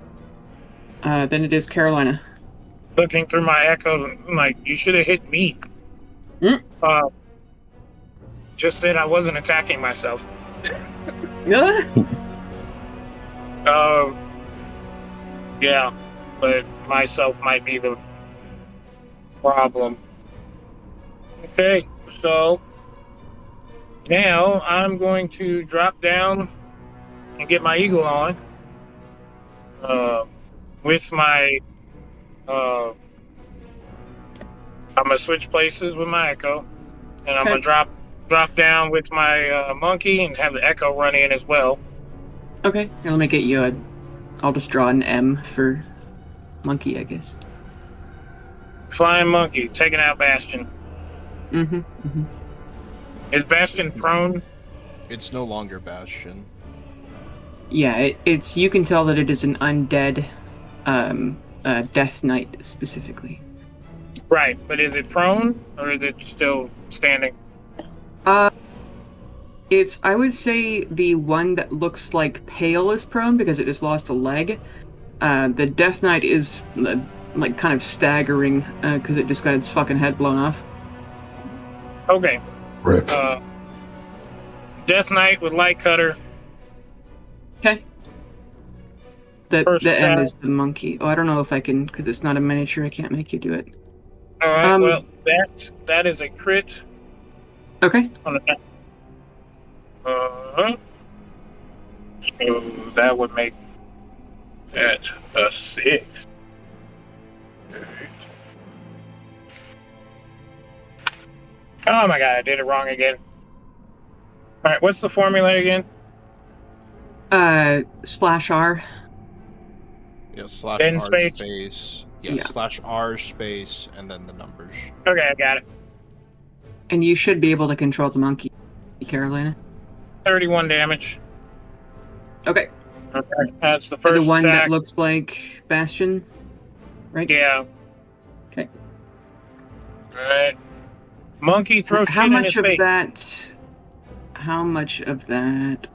B: Then it is Carolina.
D: Looking through my echo, I'm like, you should have hit me.
B: Mm.
D: Just that I wasn't attacking myself.
B: Yeah.
D: Yeah, but myself might be the problem. Okay, so now I'm going to drop down and get my eagle on. With my, I'm gonna switch places with my echo, and I'm gonna drop down with my monkey and have the echo run in as well.
B: Okay, now let me get you I'll just draw an M for monkey, I guess.
D: Flying monkey, taking out Bastion.
B: Mm-hmm.
D: Is Bastion prone?
C: It's no longer Bastion.
B: Yeah, it's you can tell that it is an undead Death Knight specifically.
D: Right, but is it prone or is it still standing?
B: It's, I would say, the one that looks like pale is prone because it just lost a leg. The Death Knight is like kind of staggering because it just got its fucking head blown off.
D: Okay.
A: Rip.
D: Death Knight with Light Cutter.
B: Okay. The
D: First
B: M
D: attack.
B: is the monkey. Oh, I don't know if I can, because it's not a miniature, I can't make you do it.
D: Alright, well, that is a crit
B: Okay.
D: on the so that would make that a 6. Oh my god, I did it wrong again. Alright, what's the formula again?
B: /R.
C: Yeah, slash
D: Then
C: R
D: space.
C: space.
B: Yeah.
C: Yeah, slash R space, and then the numbers.
D: Okay, I got it.
B: And you should be able to control the monkey, Carolina.
D: 31 damage.
B: Okay.
D: Okay, that's the first
B: The one
D: attack.
B: that looks like Bastion, right?
D: Yeah.
B: Okay.
D: Alright. Monkey throws shit in his face.
B: How much of that?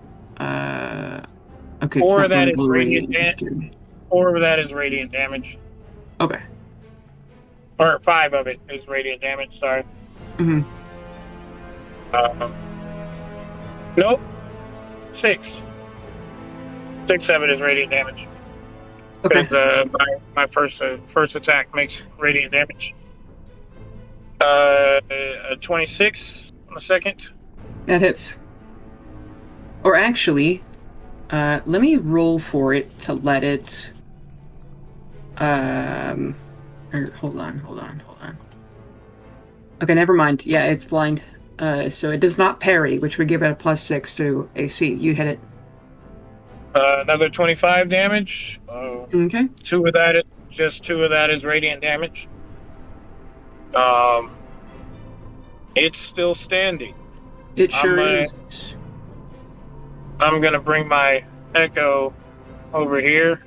B: Okay.
D: 4
B: it's
D: of
B: not
D: that
B: going
D: is
B: to
D: radiant
B: just
D: damage.
B: kidding.
D: 4 of that is radiant damage.
B: Okay.
D: Or 5 of it is radiant damage, sorry.
B: Mm-hmm.
D: Nope. 6. 6 of it is radiant damage.
B: Okay.
D: Because my first attack makes radiant damage. A 26 on the second.
B: That hits. Or actually, let me roll for it to let it. Or hold on. Okay, never mind. Yeah, it's blind. So it does not parry, which would give it a +6 to AC. You hit it.
D: Another 25 damage.
B: Okay.
D: 2 of that is radiant damage. It's still standing.
B: It sure is.
D: I'm gonna bring my echo over here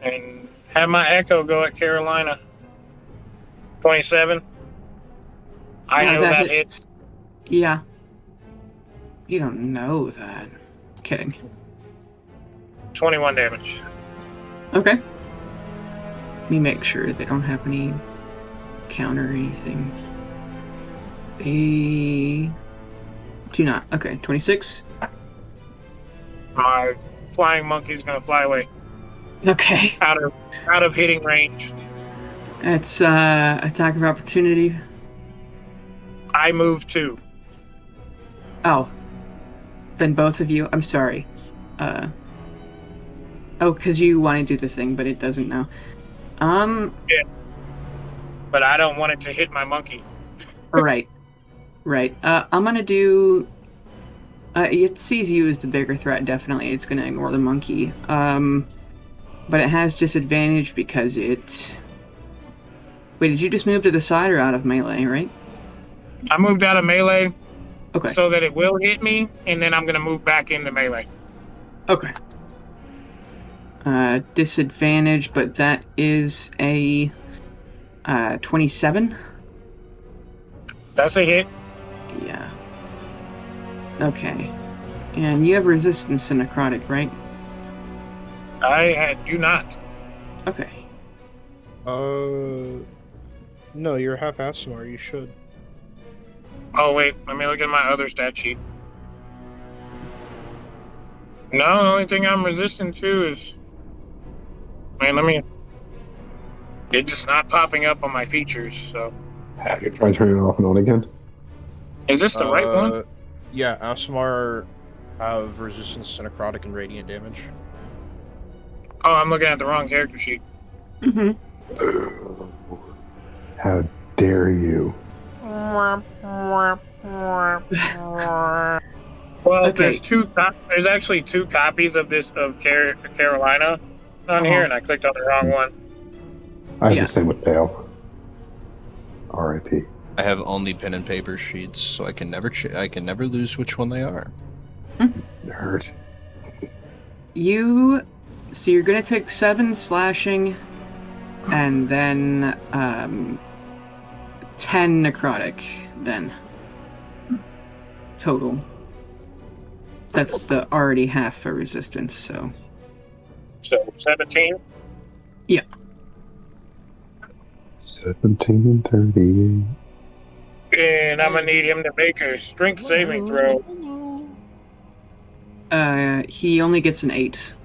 D: and have my echo go at Carolina. 27. I know that hits.
B: Yeah. You don't know that. Kidding.
D: 21 damage.
B: Okay. Let me make sure they don't have any counter or anything. They do not. Okay, 26.
D: My flying monkey's gonna fly away
B: Okay.
D: out of hitting range.
B: That's attack of opportunity.
D: I move 2.
B: Oh. Then both of you. I'm sorry. Oh, because you want to do the thing, but it doesn't now.
D: Yeah. But I don't want it to hit my monkey.
B: Right. I'm gonna do. It sees you as the bigger threat. Definitely, it's gonna ignore the monkey. But it has disadvantage because it. Wait, did you just move to the side or out of melee? Right.
D: I moved out of melee
B: Okay.
D: so that it will hit me, and then I'm gonna move back into melee.
B: Okay. Disadvantage, but that is a 27.
D: That's a hit.
B: Yeah. Okay. And you have resistance to necrotic, right?
D: I do not.
B: Okay.
C: No, you're half Asimar. You should.
D: Oh wait, let me look at my other stat sheet. No, the only thing I'm resistant to is. Man, let me. It's just not popping up on my features. So,
A: Have you tried turning it off and on again?
D: is this the right one?
C: Yeah, Asimar have resistance to necrotic and radiant damage.
D: Oh, I'm looking at the wrong character sheet.
B: Mm-hmm.
A: How dare you?
D: Well,
B: Okay.
D: There's actually 2 copies of this of Carolina on here, and I clicked on the wrong one.
A: I have
B: Yeah.
A: the same with Pale. R.I.P.
C: I have only pen and paper sheets, so I can never lose which one they are.
A: Nerd.
B: So you're gonna take 7 slashing, and then 10 necrotic. Then total. That's the already half for resistance. So
D: So 17.
A: 17 and 38.
D: And I'm gonna need him to make a strength saving throw.
B: he only gets an 8.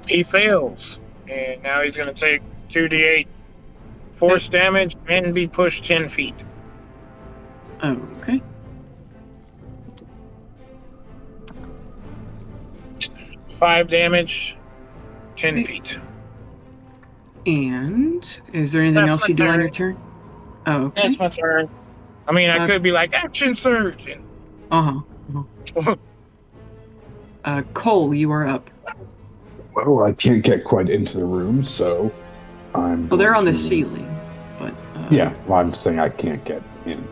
D: He fails, and now he's gonna take 2d8 force damage and be pushed 10 feet.
B: Okay.
D: 5 damage, 10 feet.
B: And is there anything
D: That's
B: else
D: my
B: you do on
D: turn.
B: your turn? Oh, okay.
D: That's my turn. I mean, I
B: Uh,
D: could be like action surge. And
B: Cole, you are up.
A: Well, I can't get quite into the room, so I'm.
B: Well, they're
A: going
B: on the
A: to-
B: ceiling, but
A: Yeah, well, I'm saying I can't get in.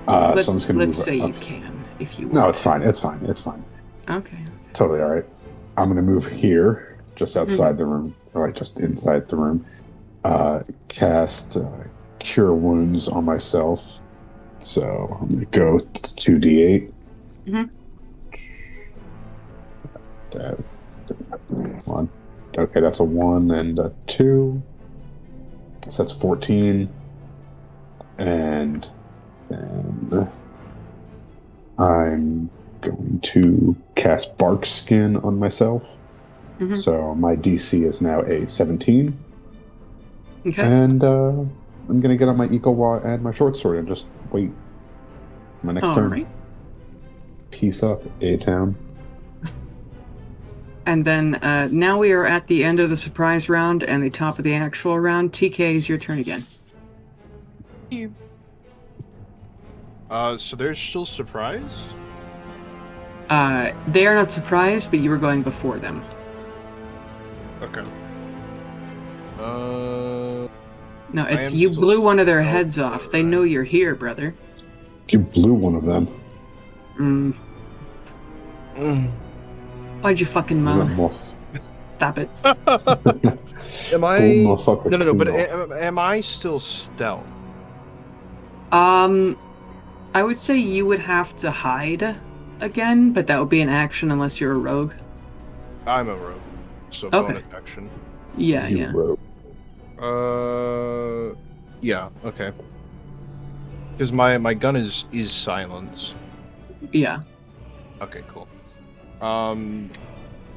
B: let's,
A: So I'm just going to
B: let's
A: move
B: say
A: up.
B: you can if you want.
A: No, it's fine. It's fine. It's fine.
B: Okay.
A: Totally all right. I'm going to move here, just outside the room, or like just inside the room. Cast Cure Wounds on myself. So I'm going to go 2d8.
B: Mhm.
A: That, 1. Okay, that's a 1 and a 2. So that's 14. And then I'm going to cast Bark Skin on myself.
B: Mhm.
A: So my DC is now a 17.
B: Okay.
A: And I'm going to get on my Eagle Wa and my short sword and just wait. My next
B: All
A: turn.
B: right.
A: Peace up, A-Town.
B: And then now we are at the end of the surprise round and the top of the actual round. TK, is your turn again.
C: So they're still surprised?
B: They are not surprised, but you were going before them.
C: Okay.
B: No, it's
C: am
B: you
C: still
B: blew one of their
C: stealth,
B: heads
C: though,
B: off. They
C: right?
B: know you're here, brother.
A: You blew one of them.
B: Why'd you fucking moan?
A: More-
B: Stop it.
C: Am I?
A: Bull motherfucker
C: No. But
A: too.
C: am I still stealth?
B: I would say you would have to hide again, but that would be an action unless you're a rogue.
C: I'm a rogue, so
B: Okay.
C: bonus action.
B: Yeah,
A: You
B: yeah.
A: rogue.
C: Yeah, okay. Because my gun is silence.
B: Yeah.
C: Okay, cool.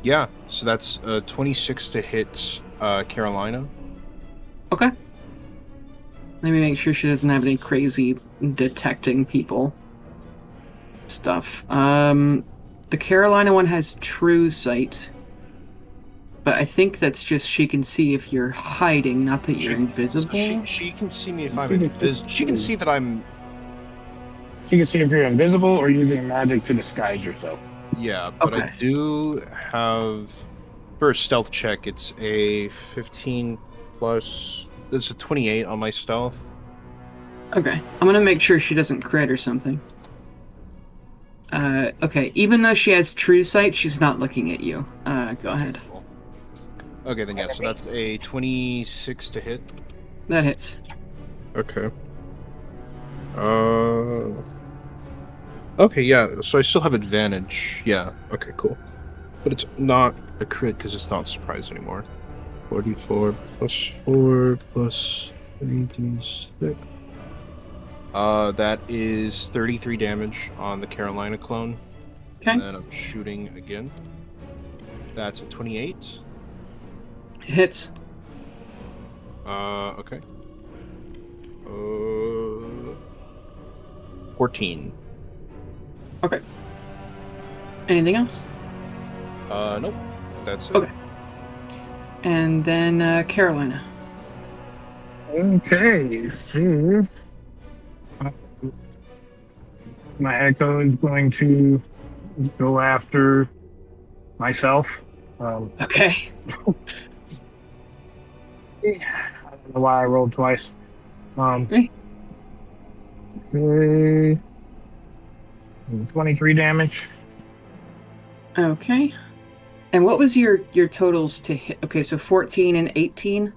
C: Yeah. So that's 26 to hit Carolina.
B: Okay. Let me make sure she doesn't have any crazy detecting people stuff. The Carolina one has true sight, but I think that's just she can see if you're hiding, not that you're invisible.
C: She can see me if I'm invisible. She can see that I'm.
D: You can see if you're invisible or using magic to disguise yourself.
C: Yeah, but I
B: Okay.
C: do have for a stealth check. It's a 15 plus. It's a 28 on my stealth.
B: Okay, I'm gonna make sure she doesn't crit or something. Okay, even though she has true sight, she's not looking at you. Go ahead.
C: Okay, then yeah. So that's a 26 to hit.
B: That hits.
C: Okay. Okay, yeah, so I still have advantage. Yeah, okay, cool. But it's not a crit because it's not surprise anymore. 44 plus 4 plus 3d6. That is 33 damage on the Carolina clone.
B: Okay.
C: And then I'm shooting again. That's a 28.
B: Hits.
C: Okay. 14.
B: Okay. Anything else?
C: Nope. That's it.
B: Okay. And then Carolina.
D: Okay, so my echo is going to go after myself.
B: Okay.
D: I don't know why I rolled twice.
B: Okay.
D: 23 damage.
B: Okay. And what was your totals to hit? Okay, so 14 and 18.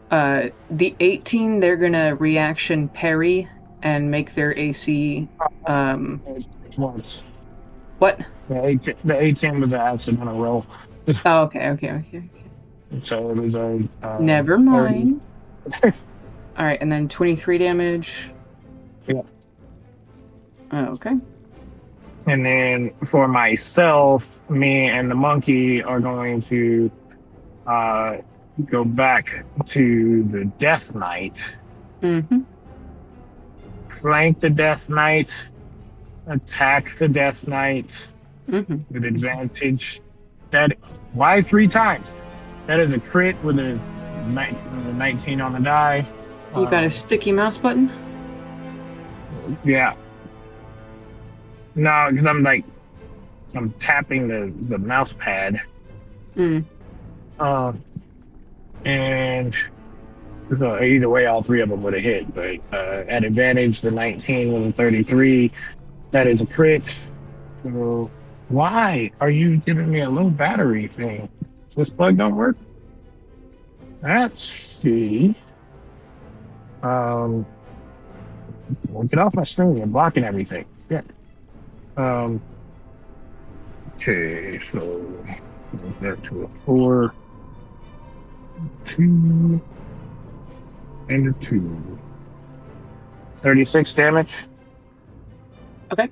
B: The 18, they're gonna reaction parry and make their AC.
D: Once.
B: What?
D: The 18 was an accidental roll.
B: Oh, okay.
D: So it was a.
B: Never mind. All right, and then 23 damage.
D: Yeah.
B: Okay.
D: And then for myself, me and the monkey are going to go back to the Death Knight,
B: Mm-hmm.
D: flank the Death Knight, attack the Death Knight
B: Mm-hmm.
D: with advantage. Why 3 times? That is a crit with a 19 on the die.
B: You got a sticky mouse button?
D: Yeah. No, because I'm tapping the mouse pad.
B: Mm.
D: And so either way, all 3 of them would have hit. But at advantage, the 19 with a 33, that is a crit. So why are you giving me a low battery thing? This plug don't work? Let's see. Well, get off my screen. You're blocking everything. Yeah. Okay, so move that to a 4, 2, and a 2. 36 damage.
B: Okay.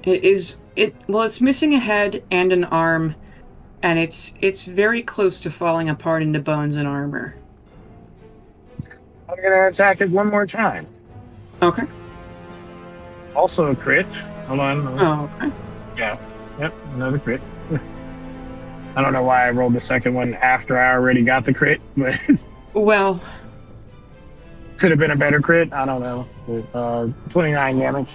B: It's missing a head and an arm, and it's very close to falling apart into bones and armor.
D: I'm gonna attack it one more time.
B: Okay.
D: Also a crit. Hold on.
B: Oh, okay.
D: Yeah. Yep, another crit. I don't know why I rolled the second one after I already got the crit, but
B: Well,
D: could have been a better crit. I don't know. 29 damage.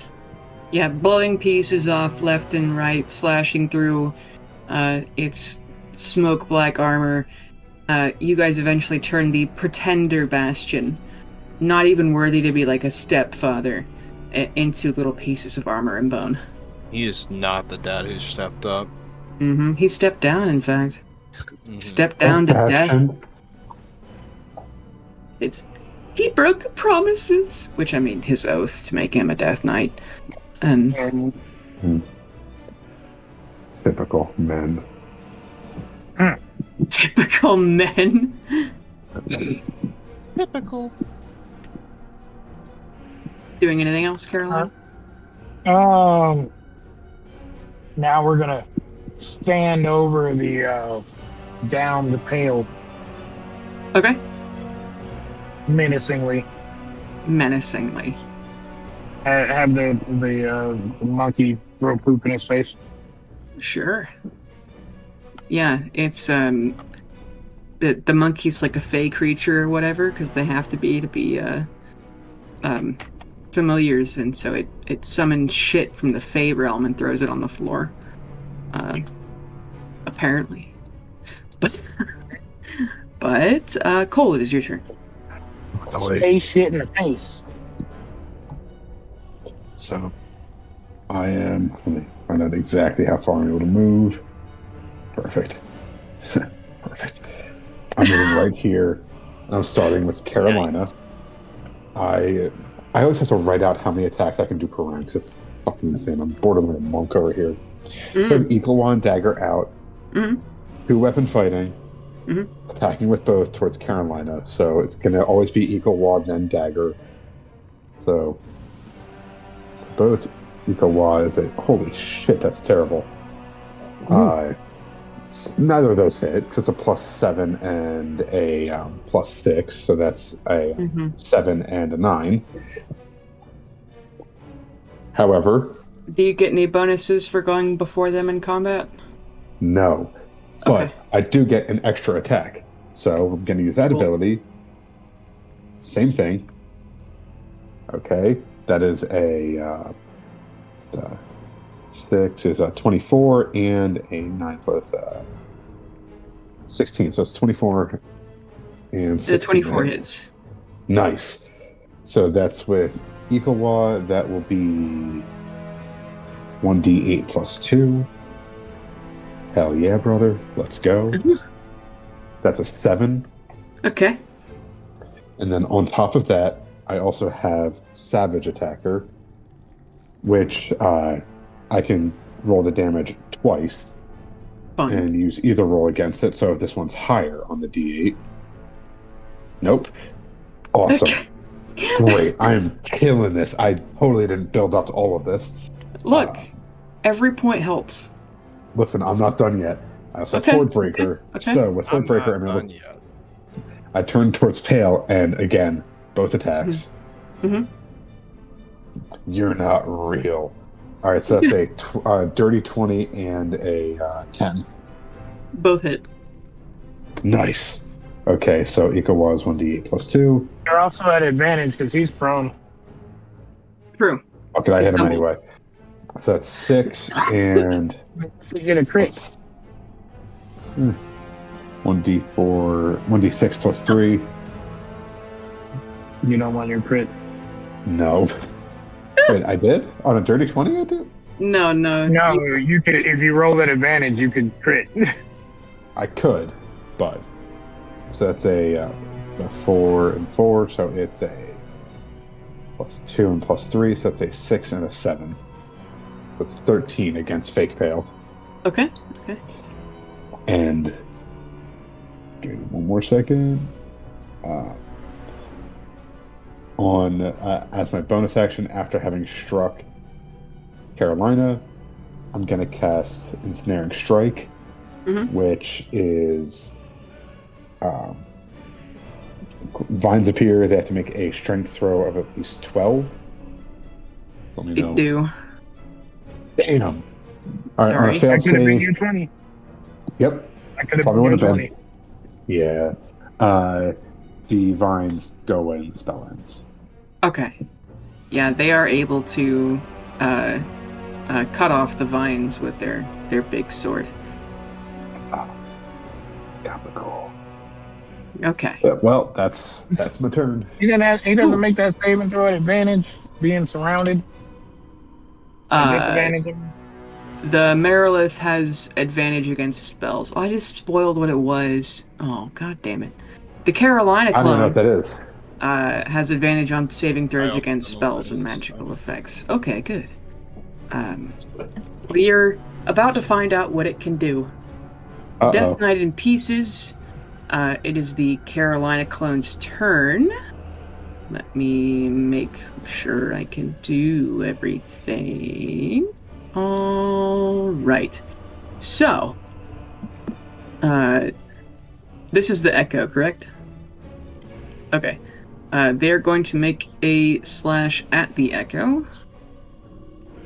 B: yeah, blowing pieces off left and right, slashing through its smoke black armor. You guys eventually turn the Pretender Bastion, not even worthy to be like a stepfather, into little pieces of armor and bone.
C: He is not the dad who stepped up.
B: Mm-hmm. He stepped down, in fact.
C: Mhm.
B: Stepped down to death.
A: Bastion.
B: He broke promises, which I mean his oath to make him a Death Knight.
D: And
A: Typical men.
B: Typical men.
C: Typical.
B: Doing anything else, Caroline?
D: now we're gonna stand over the down the pail
B: Okay.
D: menacingly.
B: Menacingly.
D: Have the monkey throw poop in his face.
B: Sure. Yeah, it's the monkey's like a fey creature or whatever, because they have to be familiars, and so it summons shit from the fey realm and throws it on the floor. Apparently. But Cole, it is your turn.
D: Space shit in the face.
A: So I am, let me find out exactly how far I'm able to move. Perfect. Perfect. I'm moving right here. I'm starting with Carolina. I I always have to write out how many attacks I can do per round because it's fucking insane. I'm borderline a monk over here. So I have Eagle Wand Dagger out. 2-weapon fighting. Attacking with both towards Carolina. So it's going to always be Eagle Wand, then Dagger. So both Eagle Wand is a... Holy shit, that's terrible. Neither of those hit because it's a +7 and a +6. So that's a 7 and a 9. However...
B: Do you get any bonuses for going before them in combat?
A: No. But I do get an extra attack. So I'm going to use that ability. Same thing. Okay. That is a 6 is a 24 and a 9 plus 16. So it's 24 and 16.
B: The 24 hits.
A: Nice. So that's with Ikawa. That will be 1d8 plus 2. Hell yeah, brother. Let's go. That's a 7.
B: Okay.
A: And then on top of that, I also have Savage Attacker, which I can roll the damage twice and use either roll against it. So if this one's higher on the d8. Nope. Awesome. Great. I'm killing this. I totally didn't build up to all of this.
B: Look, every point helps.
A: Listen, I'm not done yet. I also have Horde Breaker. So with Horde Breaker, I turn towards Pale, and again, both attacks. You're not real. All right, so that's a dirty 20 and a 10.
B: Both hit.
A: Nice. Okay, so Ikawa is 1d8 plus 2.
D: You're also at advantage because he's prone.
B: True.
A: Okay, I hit him anyway. So that's 6 and...
D: You get a crit.
A: 1d4, 1d6 plus 3.
D: You don't want your crit.
A: No. Wait, I did? On a dirty 20 I did?
B: No.
D: No, you could, if you roll at advantage, you could crit.
A: I could, but... So that's a 4 and 4, so it's a +2 and +3, so that's a 6 and a 7. That's 13 against Fake Pale.
B: Okay.
A: And give me one more second. As my bonus action, after having struck Carolina, I'm gonna cast Ensnaring Strike, which is vines appear. They have to make a strength throw of at least 12. Let me know.
B: They do.
A: Damn. All right, on a
D: I
A: failed
D: could have been
A: save.
D: your 20.
A: Yep.
D: I could have
A: Probably
D: been
A: would
D: your
A: have
D: 20.
A: been. Yeah. The vines go away and the spell ends.
B: Okay. Yeah, they are able to cut off the vines with their big sword.
A: Capital.
B: Okay.
A: Yeah, well, that's my turn.
D: He doesn't make that saving throw at advantage, being surrounded. Disadvantage.
B: The Merilith has advantage against spells. Oh, I just spoiled what it was. Oh, god damn it. The Carolina
A: I don't know what
B: clone
A: that is.
B: has advantage on saving throws
C: I
B: against
C: don't know what
B: spells
C: that
B: and
C: is.
B: magical effects. Okay, good. We're about to find out what it can do. Death Knight in pieces. It is the Carolina clone's turn. Let me make sure I can do everything. All right. So, this is the Echo, correct? Okay. They're going to make a slash at the Echo.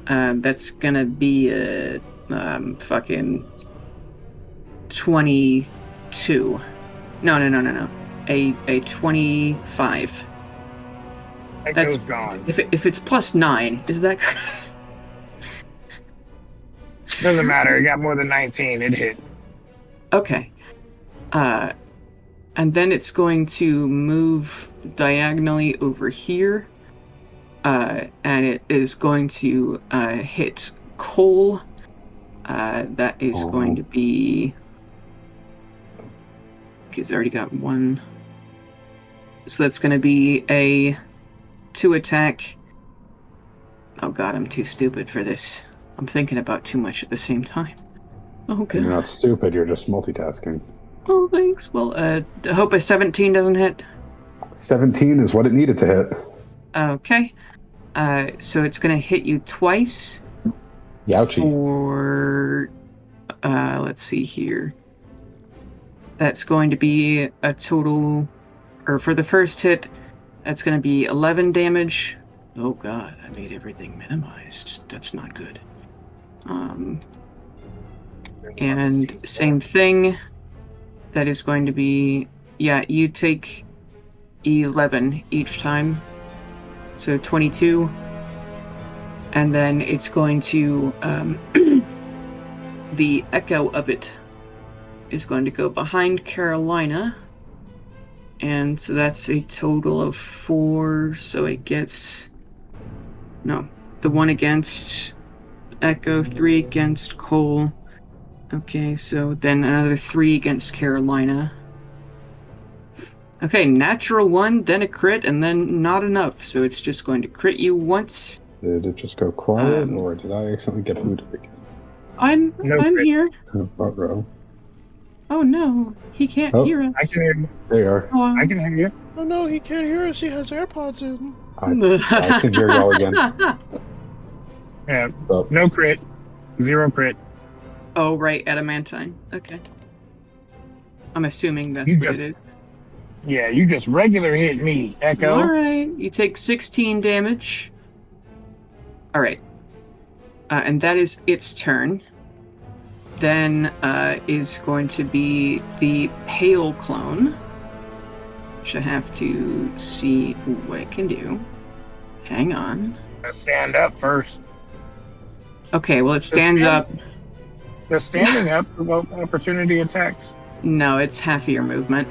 B: That's gonna be a fucking 22. No. A 25.
D: Echo's gone.
B: If it's +9, is that correct?
D: Doesn't matter. It got more than 19. It hit.
B: Okay. And then it's going to move diagonally over here. And it is going to hit Cole. That is going to be... Okay, he's already got one. So that's going to be a to attack. Oh god, I'm too stupid for this. I'm thinking about too much at the same time. Oh
A: You're
B: god.
A: not stupid, you're just multitasking.
B: Oh, thanks. Well, I hope a 17 doesn't hit.
A: 17 is what it needed to hit.
B: Okay. So it's going to hit you twice.
A: Youchie.
B: For, let's see here. That's going to be a total, or for the first hit, that's going to be 11 damage. Oh god, I made everything minimized. That's not good. And same thing. That is going to be, yeah, you take 11 each time. So 22. And then it's going to, the echo of it is going to go behind Carolina. And so that's a total of 4. So it gets, no, the 1 against Echo, 3 against Cole. Okay, so then another 3 against Carolina. Okay, natural 1, then a crit, and then not enough. So it's just going to crit you once.
A: Did it just go quiet, or did I accidentally get food again?
B: I'm
D: crit.
B: here.
A: Bro.
B: Oh no, he can't hear us.
D: I can hear you.
A: They are.
B: Oh,
D: I can hear you.
C: Oh no, he can't hear us. He has AirPods in.
A: I can hear y'all again.
D: Yeah.
A: Oh.
D: No crit. 0 crit.
B: Oh, right, adamantine. Okay. I'm assuming that's
D: You
B: what
D: just-
B: it is.
D: Yeah, you just regular hit me, Echo.
B: Alright, you take 16 damage. Alright. And that is its turn. Then is going to be the Pale Clone. Which I have to see what it can do. Hang on.
D: Stand up first.
B: Okay, well, it stands up.
D: The standing up provoke opportunity attacks.
B: No, it's half of your movement.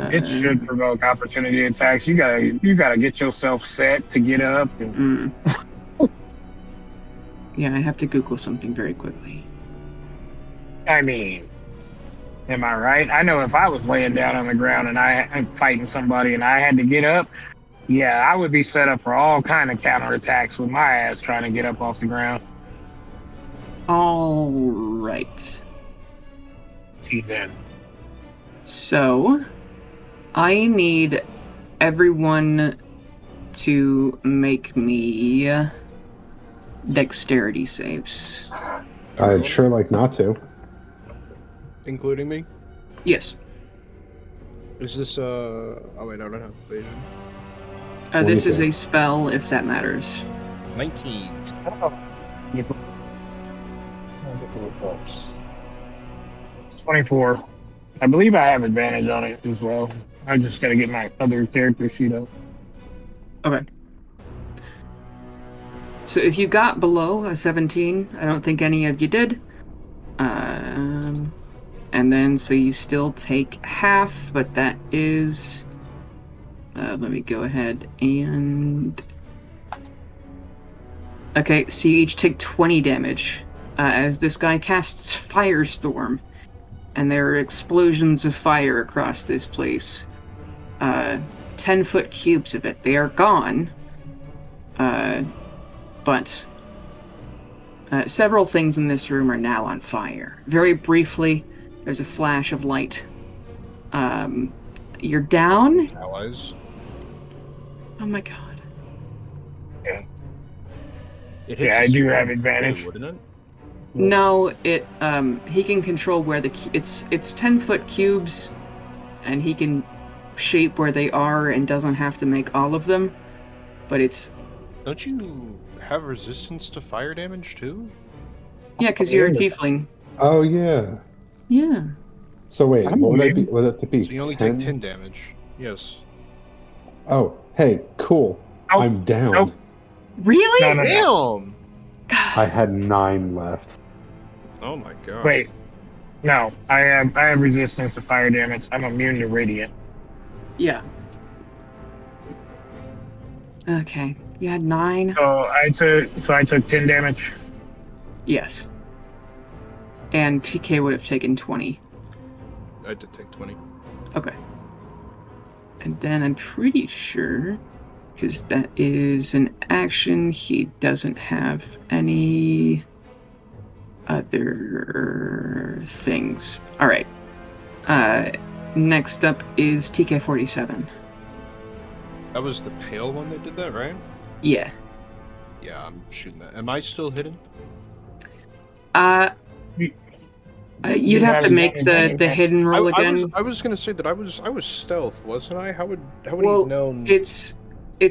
D: It should provoke opportunity attacks. You gotta get yourself set to get up. And...
B: Yeah, I have to Google something very quickly.
D: I mean, am I right? I know if I was laying down on the ground and I'm fighting somebody and I had to get up, yeah, I would be set up for all kind of counterattacks with my ass trying to get up off the ground.
B: All right.
D: See then.
B: So, I need everyone to make me dexterity saves.
A: I'd sure like not to.
C: Including me?
B: Yes.
C: Is this, oh wait, I don't have evasion.
B: This is
A: 22.
B: a spell, if that matters.
C: 19.
D: It's 24. I believe I have advantage on it as well. I just gotta get my other character sheet up.
B: Okay. So if you got below a 17, I don't think any of you did. And then, so you still take half, but that is... let me go ahead and... Okay, so you each take 20 damage as this guy casts Firestorm. And there are explosions of fire across this place. 10-foot cubes of it. They are gone. But several things in this room are now on fire. Very briefly, there's a flash of light. You're down?
C: Allies.
B: Oh my god.
D: Yeah.
C: It
D: Yeah, I
C: hits
D: do
C: us
D: have advantage.
C: wouldn't it?
B: No, it he can control where it's 10-foot cubes, and he can shape where they are and doesn't have to make all of them. But it's
C: Don't you have resistance to fire damage too?
B: yeah, because you're a tiefling.
A: Oh yeah.
B: Yeah.
A: So wait,
D: I'm
A: what would I be?
D: weird.
A: Was it to be?
C: So you only take 10 damage. Yes.
A: Oh, hey, cool.
D: Oh,
A: I'm down.
D: nope.
B: Really?
D: No, no, no.
C: Damn!
A: I had 9 left.
C: Oh my god.
D: Wait. No, I have resistance to fire damage. I'm immune to radiant.
B: Yeah. Okay. You had 9?
D: So I took 10 damage.
B: Yes. And TK would have taken 20.
C: I did take 20.
B: Okay. And then I'm pretty sure, because that is an action, he doesn't have any other things. All right. Next up is TK-47.
C: That was the pale one that did that, right?
B: Yeah.
C: Yeah, I'm shooting that. Am I still hidden?
B: You'd have to make the hidden roll again.
C: I was gonna say that I was stealth, wasn't I? How would
B: Well,
C: he known?
B: it's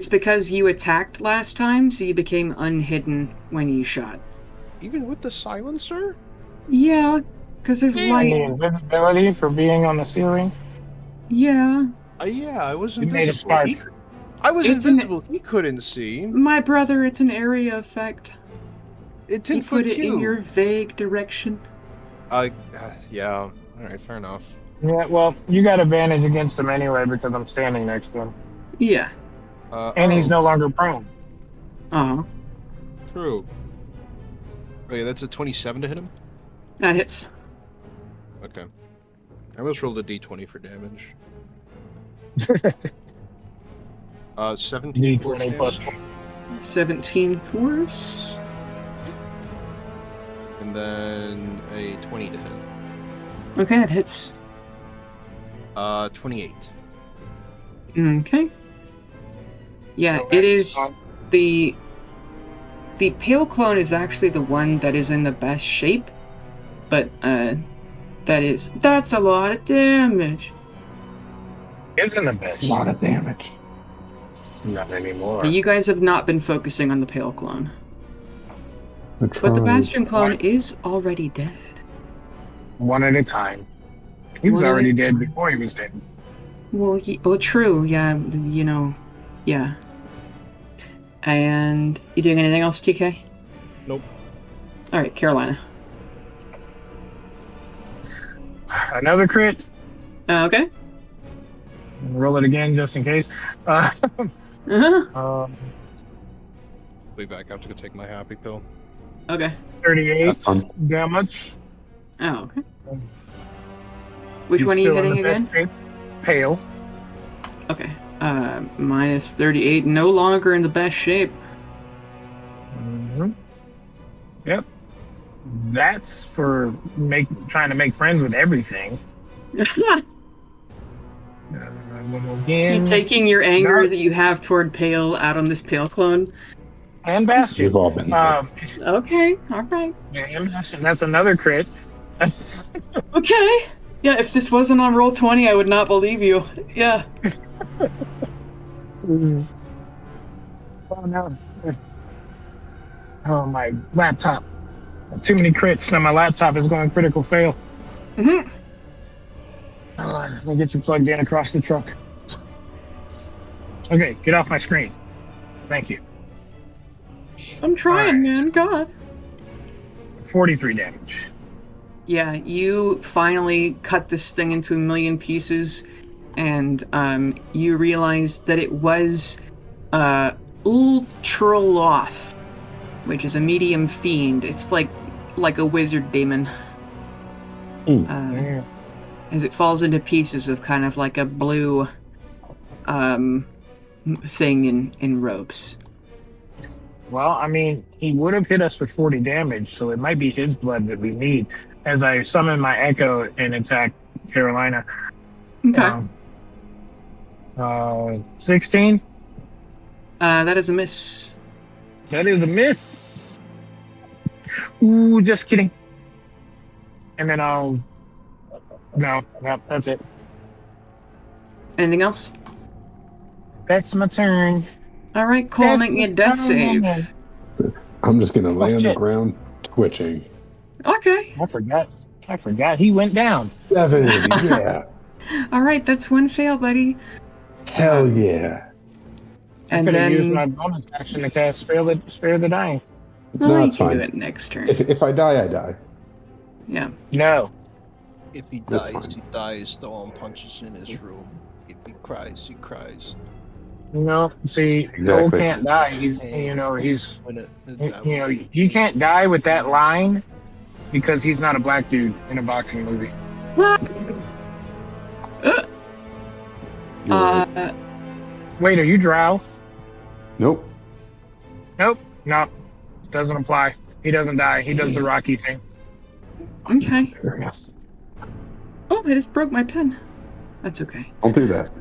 B: because you attacked last time, so you became unhidden when you shot.
C: Even with the silencer?
B: Yeah, because there's
D: And
B: light.
D: the invisibility for being on the ceiling.
B: Yeah.
C: Yeah, I was
D: You made a
C: invisible.
D: spark.
C: I was
B: It's
C: invisible. He couldn't see.
B: My brother, it's an area effect.
C: It
B: He
C: 10-foot
B: put it in
C: cube.
B: your vague direction.
C: Yeah. All right, fair enough.
D: Yeah, well, you got advantage against him anyway because I'm standing next to him.
B: Yeah.
D: And he's no longer prone.
B: Uh-huh.
C: True. Okay, that's a 27 to hit him?
B: That hits.
C: Okay. I almost rolled a d20 for damage. 17 force
D: D20 plus
C: damage.
B: 17 force.
C: And then a 20 to hit.
B: Okay, that hits.
C: 28.
B: Okay. Yeah,
D: Okay.
B: it is the pale clone is actually the one that is in the best shape, but that's a lot of damage.
D: Isn't the best.
A: A lot of damage.
D: Not anymore.
B: You guys have not been focusing on the pale clone,
A: The
B: but the
A: tribe.
B: bastion clone is already dead.
D: One at a time. He was
B: One at a
D: already
B: time.
D: dead before he was dead.
B: Well, true. Yeah, yeah. And you doing anything else, TK?
C: Nope.
B: All right, Carolina.
D: Another crit.
B: Okay.
D: Roll it again just in case.
B: Uh-huh.
C: Way back. I have to go take my happy pill.
B: Okay.
D: 38
A: That's fun.
D: damage.
B: Oh, okay. Which
D: He's
B: one are you
D: still in
B: hitting
D: the best
B: again?
D: shape. Pale.
B: Okay. Minus 38. No longer in the best shape.
D: Mm-hmm. Yep. That's for trying to make friends with everything. Again.
B: You taking your anger
D: No.
B: that you have toward Pale out on this Pale clone?
A: We've
D: And Bastion.
A: all been there.
B: Okay. All right.
D: Yeah, and Bastion. That's another crit.
B: Okay. Yeah, if this wasn't on roll 20, I would not believe you. Yeah.
D: Oh no. Oh, my laptop. Too many crits. Now my laptop is going critical fail.
B: Mm-hmm.
D: Let me get you plugged in across the truck. Okay, get off my screen. Thank you.
B: I'm trying,
D: Alright.
B: man. God.
D: 43 damage.
B: Yeah, you finally cut this thing into a million pieces, and you realize that it was Ultraloth, which is a medium fiend. It's like a wizard demon.
D: Yeah.
B: As it falls into pieces of kind of like a blue thing in robes.
D: Well, I mean, he would have hit us with 40 damage, so it might be his blood that we need. As I summon my Echo and attack Carolina.
B: Okay.
D: 16?
B: That is a miss.
D: That is a miss. Ooh, just kidding. And then I'll... No, that's it.
B: Anything else?
D: That's my turn.
B: All right, Cole, make me a death save.
A: I'm just gonna lay on the
D: shit.
A: ground, twitching.
B: Okay.
D: I forgot he went down.
A: 7, yeah.
B: All right, that's one fail, buddy.
A: Hell yeah.
B: And
D: I could have used my
B: then
D: bonus action to cast Spare the Dying.
A: No,
B: you
A: it's
B: can do
A: fine.
B: it next turn.
A: If I die, I die.
B: Yeah.
D: No.
C: If he
A: That's
C: dies,
A: fine.
C: he dies. The one punches in his room. If he cries, he cries.
D: No, see, Cole
A: Exactly.
D: can't die. He's
C: When it,
D: he can't die with that line because he's not a black dude in a boxing movie.
A: You're right.
D: Wait, are you drow?
A: Nope.
D: Nope. No. Doesn't apply. He doesn't die. He does the Rocky thing.
B: Okay.
A: Yes.
B: Oh, I just broke my pen. That's okay.
A: Don't do that.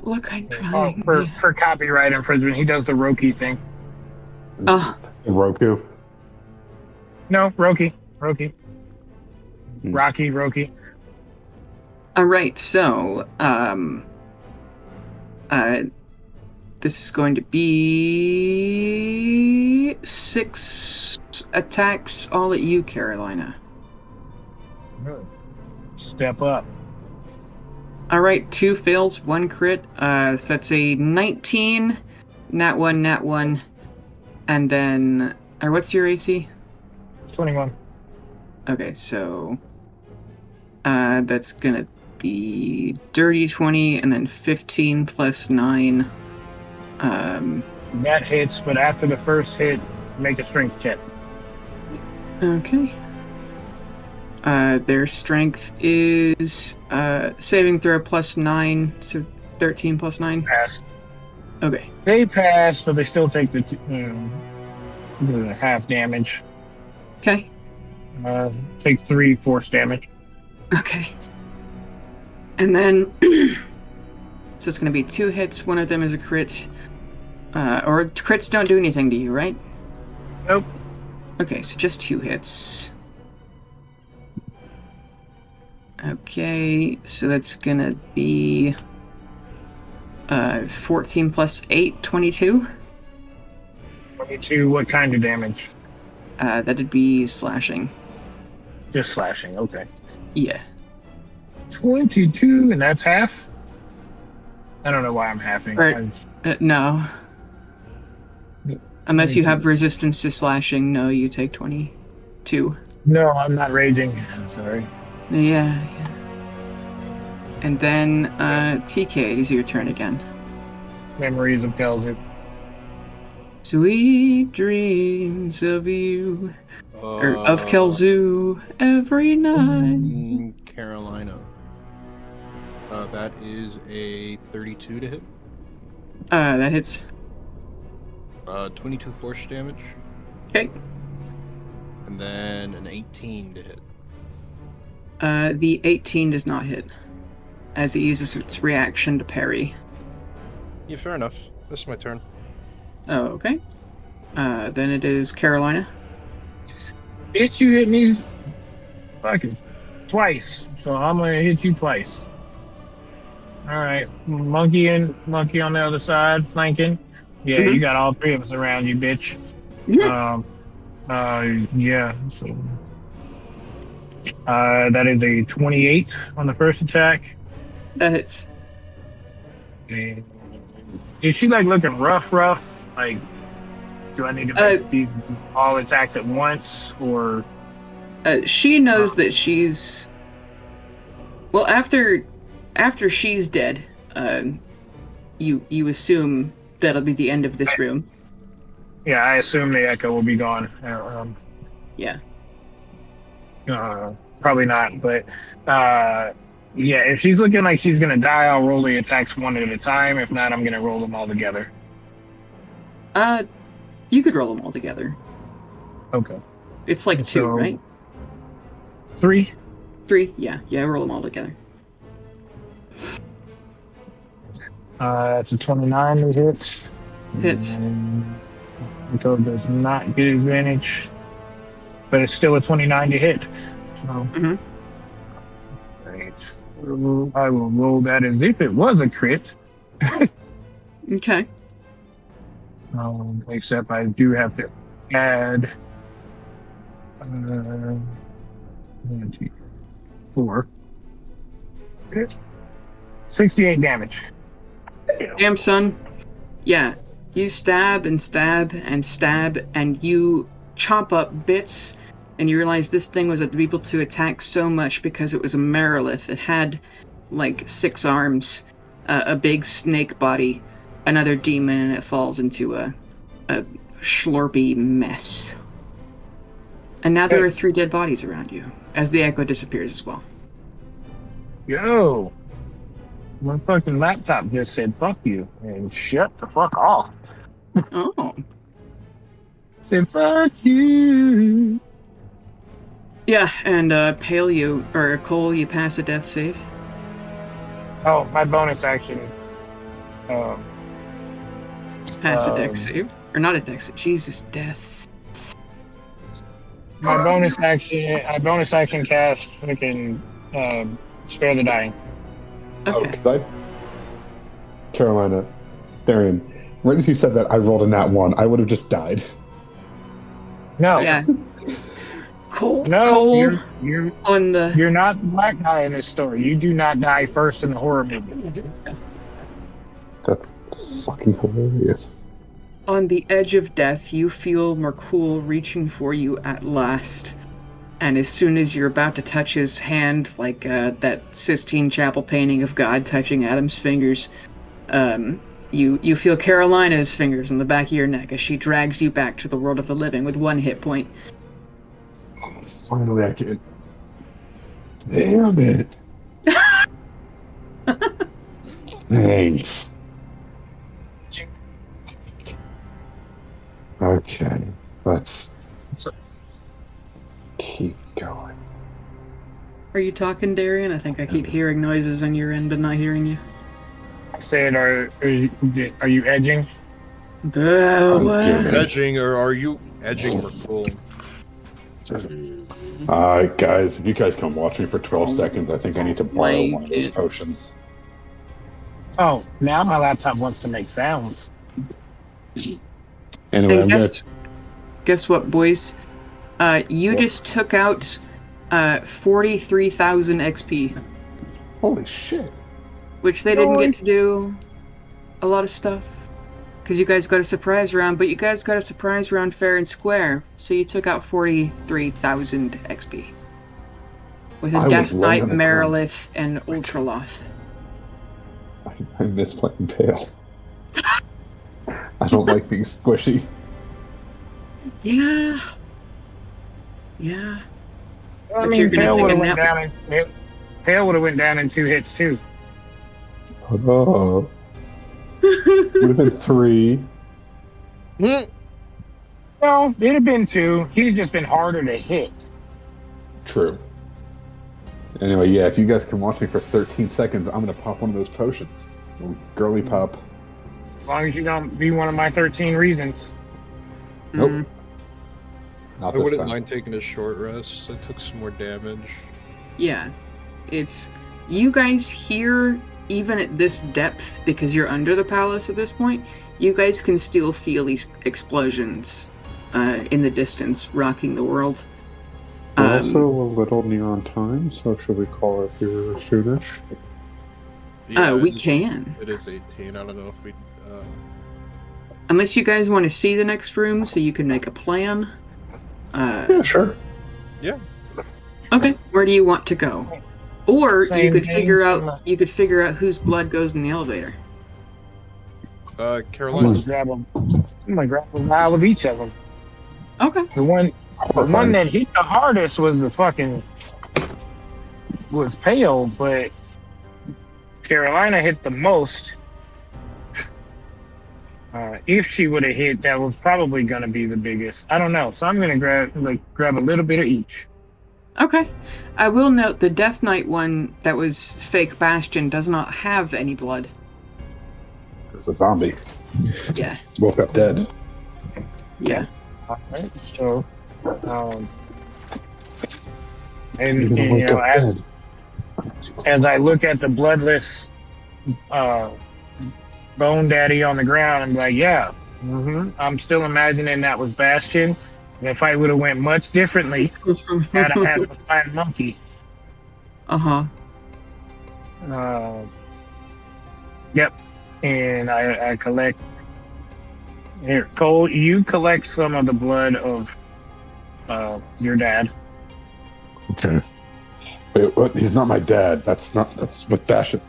B: Look, I'm
D: Oh,
B: trying.
D: for copyright infringement, he does the Roki thing.
B: Oh,
A: Roku.
D: No, Roki.
A: Hmm.
D: Rocky.
B: all right. So, this is going to be 6 attacks, all at you, Carolina.
D: Step up.
B: All right, 2 fails, 1 crit. So that's a 19, nat 1, and then, or what's your AC?
D: 21.
B: Okay, so that's gonna be dirty 20, and then 15 plus 9.
D: That hits, but after the first hit, make a strength check.
B: Okay. Their strength is saving throw plus 9, so 13 plus 9.
D: Pass.
B: Okay.
D: They pass, but they still take the half damage.
B: Okay.
D: Take 3 force damage.
B: Okay. And then, so it's going to be 2 hits. One of them is a crit. Or crits don't do anything to you, right?
D: Nope.
B: Okay, so just 2 hits. Okay, so that's gonna be 14 plus 8, 22.
D: 22, what kind of damage?
B: That'd be slashing.
D: Just slashing, okay.
B: Yeah.
D: 22, and that's half? I don't know why I'm halving.
B: Right. No. Unless you have resistance to slashing, no, you take 22.
D: No, I'm not raging. I'm sorry.
B: Yeah. And then, TK, it is your turn again.
D: Memories of Kelzu.
B: Sweet dreams of you, or of Kelzu every night.
C: Carolina. That is a 32 to hit.
B: That hits.
C: 22 force damage.
B: Okay.
C: And then an 18 to hit.
B: The 18 does not hit, as it uses its reaction to parry.
C: Yeah, fair enough. This is my turn.
B: Oh, okay. Then it is Carolina.
D: Bitch, you hit me fucking twice, so I'm gonna hit you twice. Alright, monkey on the other side, flanking. Yeah,
B: Mhm.
D: you got all 3 of us around you, bitch.
B: Yeah.
D: Yeah, so... that is a 28 on the first attack.
B: That hits.
D: And is she like looking rough? Like, do I need to make these all attacks at once, or?
B: She knows that she's... Well, after she's dead, you assume that'll be the end of this room.
D: Yeah, I assume the echo will be gone.
B: Yeah.
D: Probably not, but yeah, if she's looking like she's gonna die, I'll roll the attacks one at a time. If not, I'm gonna roll them all together.
B: You could roll them all together.
D: Okay.
B: It's like 2, right?
D: 3.
B: 3? Yeah, roll them all together.
D: That's a 29 that hits.
B: Hits.
D: Echo does not get advantage, but it's still a 29 to hit. So,
B: Mhm.
D: I will roll that as if it was a crit.
B: Okay.
D: Except I do have to add 4. 68 damage.
B: Damn, son. Yeah. You stab and stab and stab, and you chop up bits, and you realize this thing was able to attack so much because it was a Merilith. It had, like, 6 arms, a big snake body, another demon, and it falls into a schlorpy mess. And now there are 3 dead bodies around you, as the echo disappears as well.
D: Yo! My fucking laptop just said "fuck you" and shut the fuck off.
B: Oh.
D: Said "fuck you."
B: Yeah, and Pale, Cole, you pass a death save.
D: Oh, my bonus action.
B: Pass a dex save. Or not a dex save. Jesus, death.
D: My bonus action cast freaking spare the dying.
B: Okay.
A: Carolina, Darian, right as you said that, I rolled a nat 1. I would have just died.
D: No.
B: Yeah. Cole,
D: you're
B: on the...
D: You're not the black guy in this story. You do not die first in the horror movie.
A: That's fucking hilarious.
B: On the edge of death, you feel Merkul reaching for you at last. And as soon as you're about to touch his hand, like that Sistine Chapel painting of God touching Adam's fingers, you feel Carolina's fingers on the back of your neck as she drags you back to the world of the living with 1 hit point.
A: Oh, finally, I can. Damn it. Thanks. Okay, let's keep going.
B: Are you talking, Darian? I think I keep hearing noises on your end, but not hearing you.
D: I said, are you edging?
B: What?
C: Edging, or are you edging for cool?
A: Alright, guys, if you guys come watch me for 12 seconds, I think I need to borrow one of those potions.
D: Oh, now my laptop wants to make sounds.
A: Anyway,
B: And guess what, boys? You just took out 43,000 XP.
A: Holy shit.
B: Which they didn't get to do a lot of stuff. Because you guys got a surprise round, but you guys got a surprise round fair and square. So you took out 43,000 XP. With a Death Knight, Merilith, and Ultraloth.
A: I miss playing Pale. I don't like being squishy.
B: Yeah. Yeah.
D: Well, I
B: But
D: mean,
B: you're gonna
D: Pale
B: take
D: would
B: a
D: have went
B: nap.
D: down Pale would have went down in 2 hits too.
A: Oh. Would have been 3.
D: Well, it'd have been 2. He'd just been harder to hit.
A: True. Anyway, yeah, if you guys can watch me for 13 seconds, I'm going to pop one of those potions. Girly pop.
D: As long as you don't be one of my 13 reasons.
A: Nope. Not
C: I
A: this
C: wouldn't
A: time.
C: mind taking a short rest. I took some more damage.
B: Yeah. It's... You guys hear, even at this depth, because you're under the palace at this point, you guys can still feel these explosions in the distance, rocking the world.
A: We're also a little near on time, so should we call it here soonish?
B: We can.
C: It is 18. I don't know if we...
B: Unless you guys want to see the next room so you can make a plan.
A: Yeah, sure.
C: Yeah.
B: Okay, where do you want to go? Or
D: Same
B: you could
D: thing
B: figure
D: from
B: out whose blood goes in the elevator.
D: I'm
C: Carolina.
D: gonna grab a vial of each of them.
B: Okay.
D: The one that hit the hardest was was Pale, but Carolina hit the most. If she would have hit, that was probably gonna be the biggest. I don't know, so I'm gonna grab a little bit of each.
B: Okay. I will note the Death Knight one that was fake Bastion does not have any blood.
A: It's a zombie.
B: Yeah.
A: Woke up dead.
B: Yeah.
D: Alright, so and you know, as I look at the bloodless Bone Daddy on the ground, I'm like, yeah, I'm still imagining that was Bastion. And if I would have went much differently, had I had a flying monkey.
B: Uh-huh.
D: Yep. And I collect. Here, Cole, you collect some of the blood of your dad.
A: Okay. Wait, what? He's not my dad. That's what Bastion.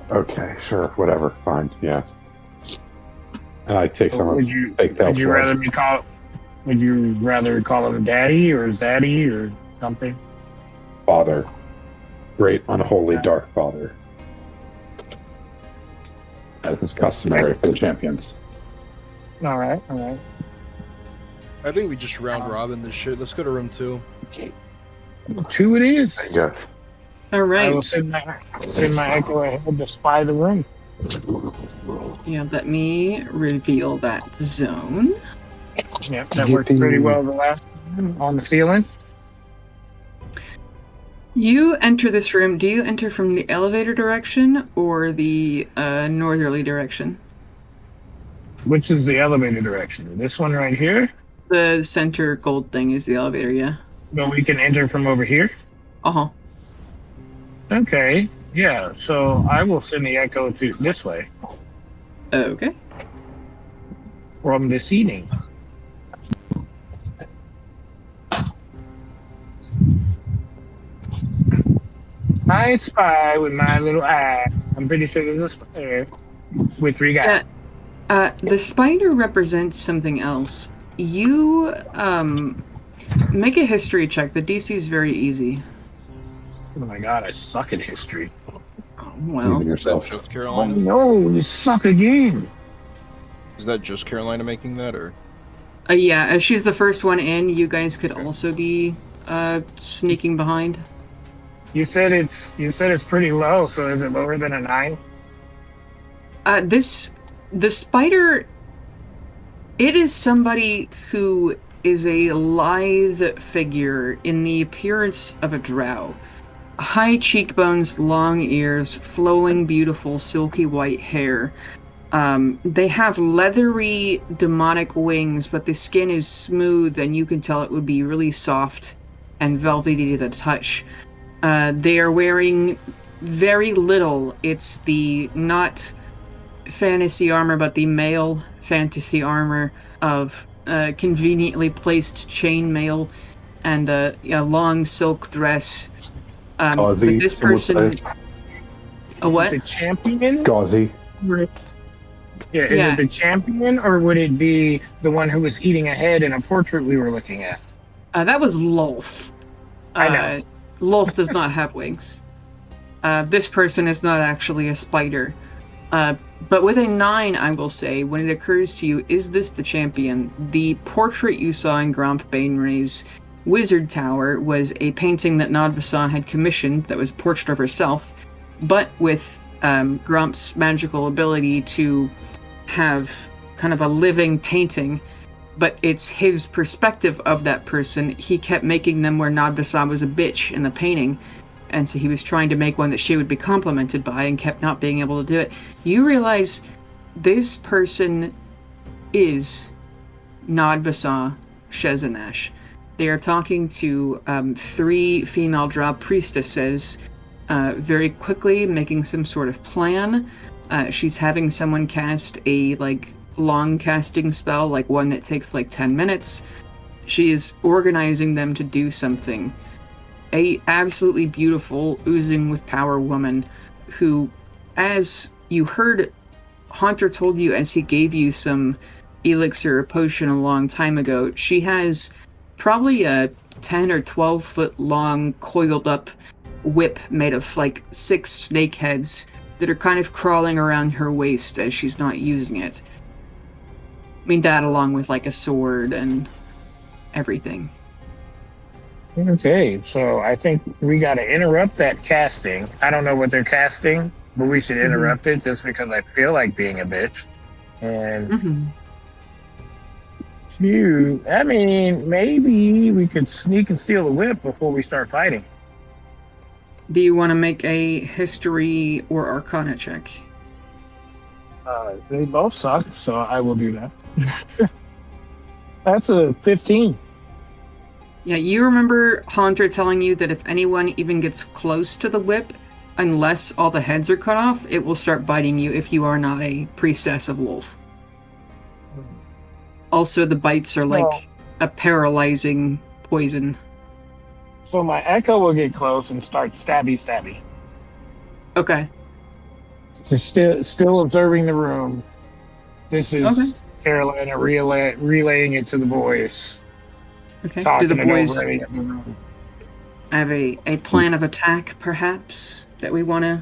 A: Okay, sure, whatever, fine, yeah. And I take some of fake
D: Would you rather call him Daddy or Zaddy or something?
A: Father. Great, unholy, dark father. as is customary for the champions.
D: All right, all right.
C: I think we just round robin this shit. Let's go to room 2.
D: 2 it is.
A: Yeah.
B: All
D: I will
B: right.
D: send my echo ahead to spy the room.
B: Yeah, let me reveal that zone.
D: Yep, that worked pretty well the last time on the ceiling.
B: You enter this room. Do you enter from the elevator direction or the northerly direction?
D: Which is the elevator direction? This one right here?
B: The center gold thing is the elevator, yeah.
D: But we can enter from over here?
B: Uh-huh.
D: Okay, yeah, so I will send the echo to this way
B: Okay.
D: from the seating. I spy with my little eye. I'm pretty sure there's a spider with 3 guys.
B: The spider represents something else. You, make a history check. The DC is very easy.
D: Oh my god, I suck at history.
B: Oh, well.
A: Even yourself.
C: Just
D: Oh
C: Carolina?
D: no, you suck again.
C: Is that just Carolina making that, or?
B: Yeah, as she's the first one in, you guys could also be, sneaking behind.
D: You said it's pretty low, so is it lower than a 9?
B: The spider, it is somebody who is a lithe figure in the appearance of a drow. High cheekbones, long ears, flowing, beautiful, silky white hair. They have leathery, demonic wings, but the skin is smooth, and you can tell it would be really soft and velvety to the touch. They are wearing very little. It's the not fantasy armor, but the male fantasy armor of conveniently placed chainmail and a long silk dress. But this person, a what?
D: The champion?
A: Gauzy.
D: Yeah, is it the champion, or would it be the one who was eating a head in a portrait we were looking at?
B: That was Lolth.
D: I know.
B: Lolth does not have wings. This person is not actually a spider. But with a 9, I will say, when it occurs to you, is this the champion? The portrait you saw in Gromp Bainray's Wizard Tower was a painting that Nadvasa had commissioned that was a portrait of herself, but with Gromp's magical ability to have kind of a living painting, but it's his perspective of that person. He kept making them where Nadvasa was a bitch in the painting, and so he was trying to make one that she would be complimented by and kept not being able to do it. You realize this person is Nadvasa Shezanash. They are talking to 3 female drow priestesses very quickly, making some sort of plan. She's having someone cast a long casting spell, like one that takes 10 minutes. She is organizing them to do something. A absolutely beautiful, oozing with power woman who, as you heard Haunter told you as he gave you some elixir or potion a long time ago, she has probably a 10 or 12 foot long coiled up whip made of 6 snake heads that are kind of crawling around her waist as she's not using it. I mean, that along with a sword and everything.
D: Okay, so I think we got to interrupt that casting. I don't know what they're casting, but we should interrupt it just because I feel like being a bitch. And I mean, maybe we could sneak and steal the whip before we start fighting.
B: Do you want to make a history or arcana check?
D: They both suck, so I will do that. That's a 15.
B: Yeah, you remember Haunter telling you that if anyone even gets close to the whip, unless all the heads are cut off, it will start biting you if you are not a priestess of Lolth. Also, the bites are a paralyzing poison.
D: So my echo will get close and start stabby.
B: Okay.
D: Just still observing the room. This is Carolina relaying it to the boys.
B: Okay.
D: Talking
B: Do the boys
D: over in the room.
B: have a plan of attack, perhaps, that we want to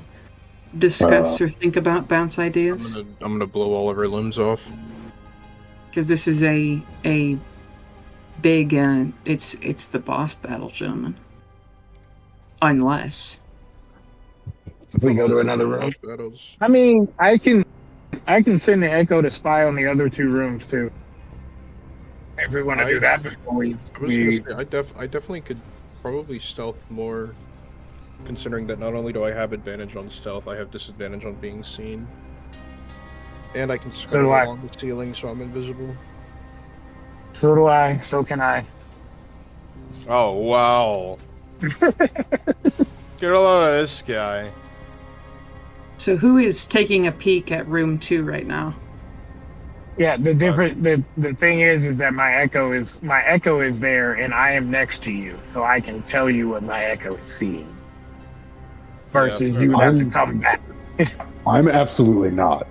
B: discuss or think about bounce
C: I'm
B: ideas?
C: gonna blow all of her limbs off.
B: Because this is a big, it's the boss battle, gentlemen. Unless.
E: If we go to another room.
C: Battles.
E: I mean, I can send the Echo to spy on the other 2 rooms too. If we want to do that before we.
C: I was gonna say, I definitely could probably stealth more, considering that not only do I have advantage on stealth, I have disadvantage on being seen. And I can scuttle along the ceiling so I'm invisible.
E: So do I. So can I.
C: Oh, wow. Get a load of this guy.
B: So who is taking a peek at room 2 right now?
E: Yeah, the thing is that my echo is there and I am next to you, so I can tell you what my echo is seeing. Versus you would have to come back.
A: I'm absolutely not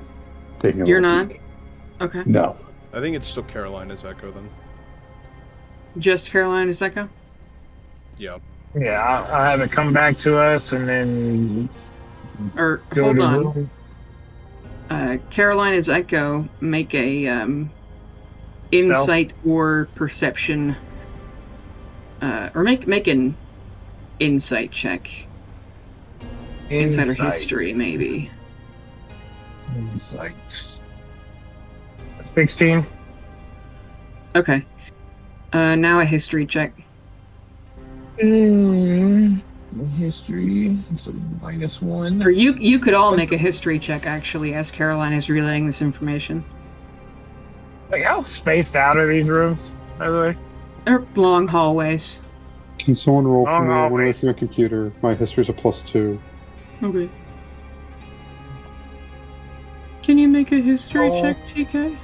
A: taking a
B: You're
A: look
B: not?
A: at it.
B: Okay.
A: No.
C: I think it's still Carolina's echo then.
B: Just Carolina's Echo?
C: Yeah.
E: Yeah, I'll have it come back to us and then
B: Or,
E: go
B: hold
E: to
B: on.
E: room.
B: Carolina's Echo, make a insight or perception, or make an insight check. Insight or history, maybe.
E: Insight. 16.
B: Okay. Now a history check.
E: History. So -1.
B: Or you could all make a history check, actually, as Caroline is relaying this information.
E: Like, how spaced out are these rooms, by the way?
B: They're long hallways.
A: Can someone roll for
E: Long
A: me? I want to
E: hallway.
A: look at my computer. My history's a +2.
B: Okay. Can you make a history
E: Oh.
B: check, TK?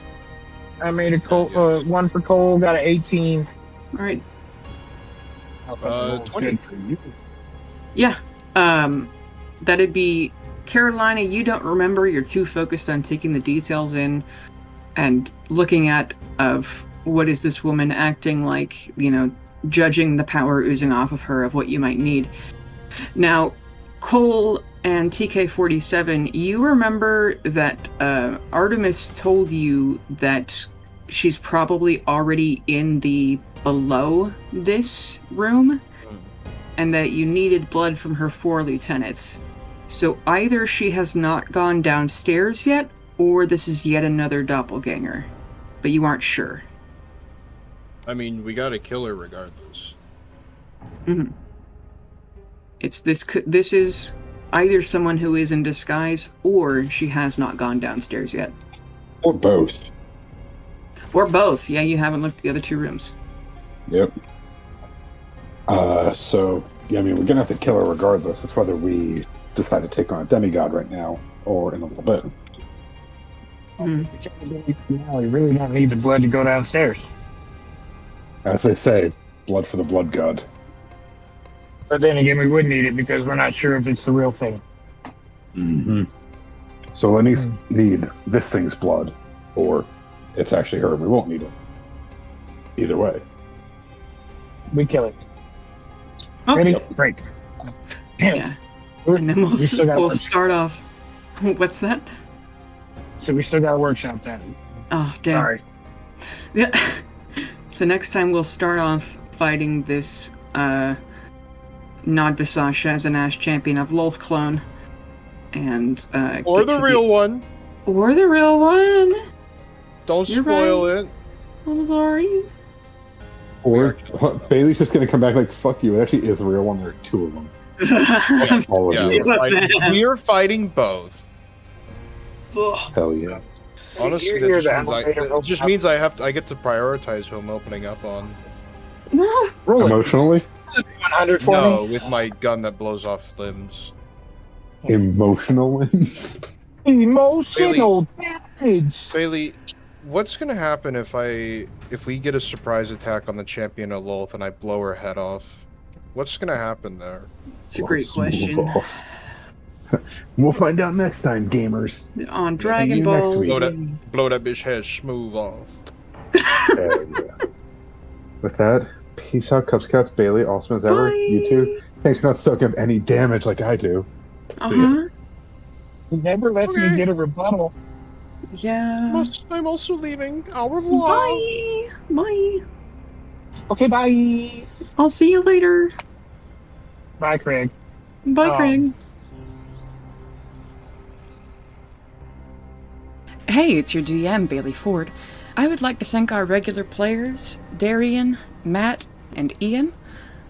E: I made a one for Cole, got an 18.
B: Alright.
C: 20.
B: Yeah. That'd be Carolina, you don't remember, you're too focused on taking the details in and looking at of what is this woman acting like, judging the power oozing off of her of what you might need. Now, Cole and TK47, you remember that Artemis told you that she's probably already in the below this room, and that you needed blood from her 4 lieutenants. So either she has not gone downstairs yet, or this is yet another doppelganger. But you aren't sure.
C: I mean, we gotta kill her regardless.
B: Mm-hmm. This is either someone who is in disguise, or she has not gone downstairs yet.
A: Or both.
B: Or both. Yeah, you haven't looked at the other 2 rooms.
A: Yep. So, yeah, I mean, we're gonna have to kill her regardless. It's whether we decide to take on a demigod right now or in a little bit.
E: We really don't need the blood to go downstairs.
A: As they say, blood for the blood god.
E: But then again, we would need it because we're not sure if it's the real thing.
A: Mm-hmm. So we'll at least need this thing's blood, or it's actually her. We won't need it. Either way.
E: We kill it.
B: Oh,
E: Ready? Break. Damn.
B: yeah. And then we'll start off. What's that?
E: So we still got a workshop then.
B: Oh, damn.
E: Sorry.
B: Yeah. So next time we'll start off fighting this Nodvisasha as an Ash champion of Lolth clone. And
C: Or the real one.
B: Or the real one.
C: Don't
B: You're
C: spoil
B: right.
C: it.
B: I'm sorry.
A: Or Bailey's just gonna come back like, fuck you. It actually is the real one. There are 2 of them. All of
C: Yeah,
A: you.
C: we are fighting both.
A: Hell yeah.
C: Honestly,
E: You're
C: that just means I get to prioritize who I'm opening up on.
E: Roll it.
A: Emotionally?
E: 100 for
C: No,
E: me.
C: with my gun that blows off limbs.
A: Emotional limbs?
E: Emotional damage.
C: Bailey, what's gonna happen if we get a surprise attack on the champion of Lolth and I blow her head off? What's gonna happen there?
B: It's a great
A: Smooth
B: question.
A: off. We'll find out next time, gamers.
B: On
A: See
B: Dragon
A: you next
B: Balls.
A: week.
C: Blow that bitch head smooth off.
A: Hell yeah. With that, peace out, Cubs Cats. Bailey, awesome as ever.
B: Bye.
A: You too. Thanks for not soaking up any damage like I do. See ya.
B: Uh-huh.
E: He never lets me
C: Okay.
E: get a rebuttal.
B: Yeah.
C: I'm also leaving. Au revoir.
B: Bye. Bye.
E: Okay, bye.
B: I'll see you later.
E: Bye, Craig.
B: Bye, Craig. Hey, it's your DM, Bailey Ford. I would like to thank our regular players, Darian, Matt, and Ian,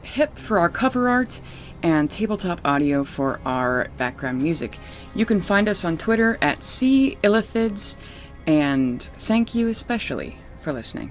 B: Hip for our cover art, and Tabletop Audio for our background music. You can find us on Twitter at @Illithids, and thank you especially for listening.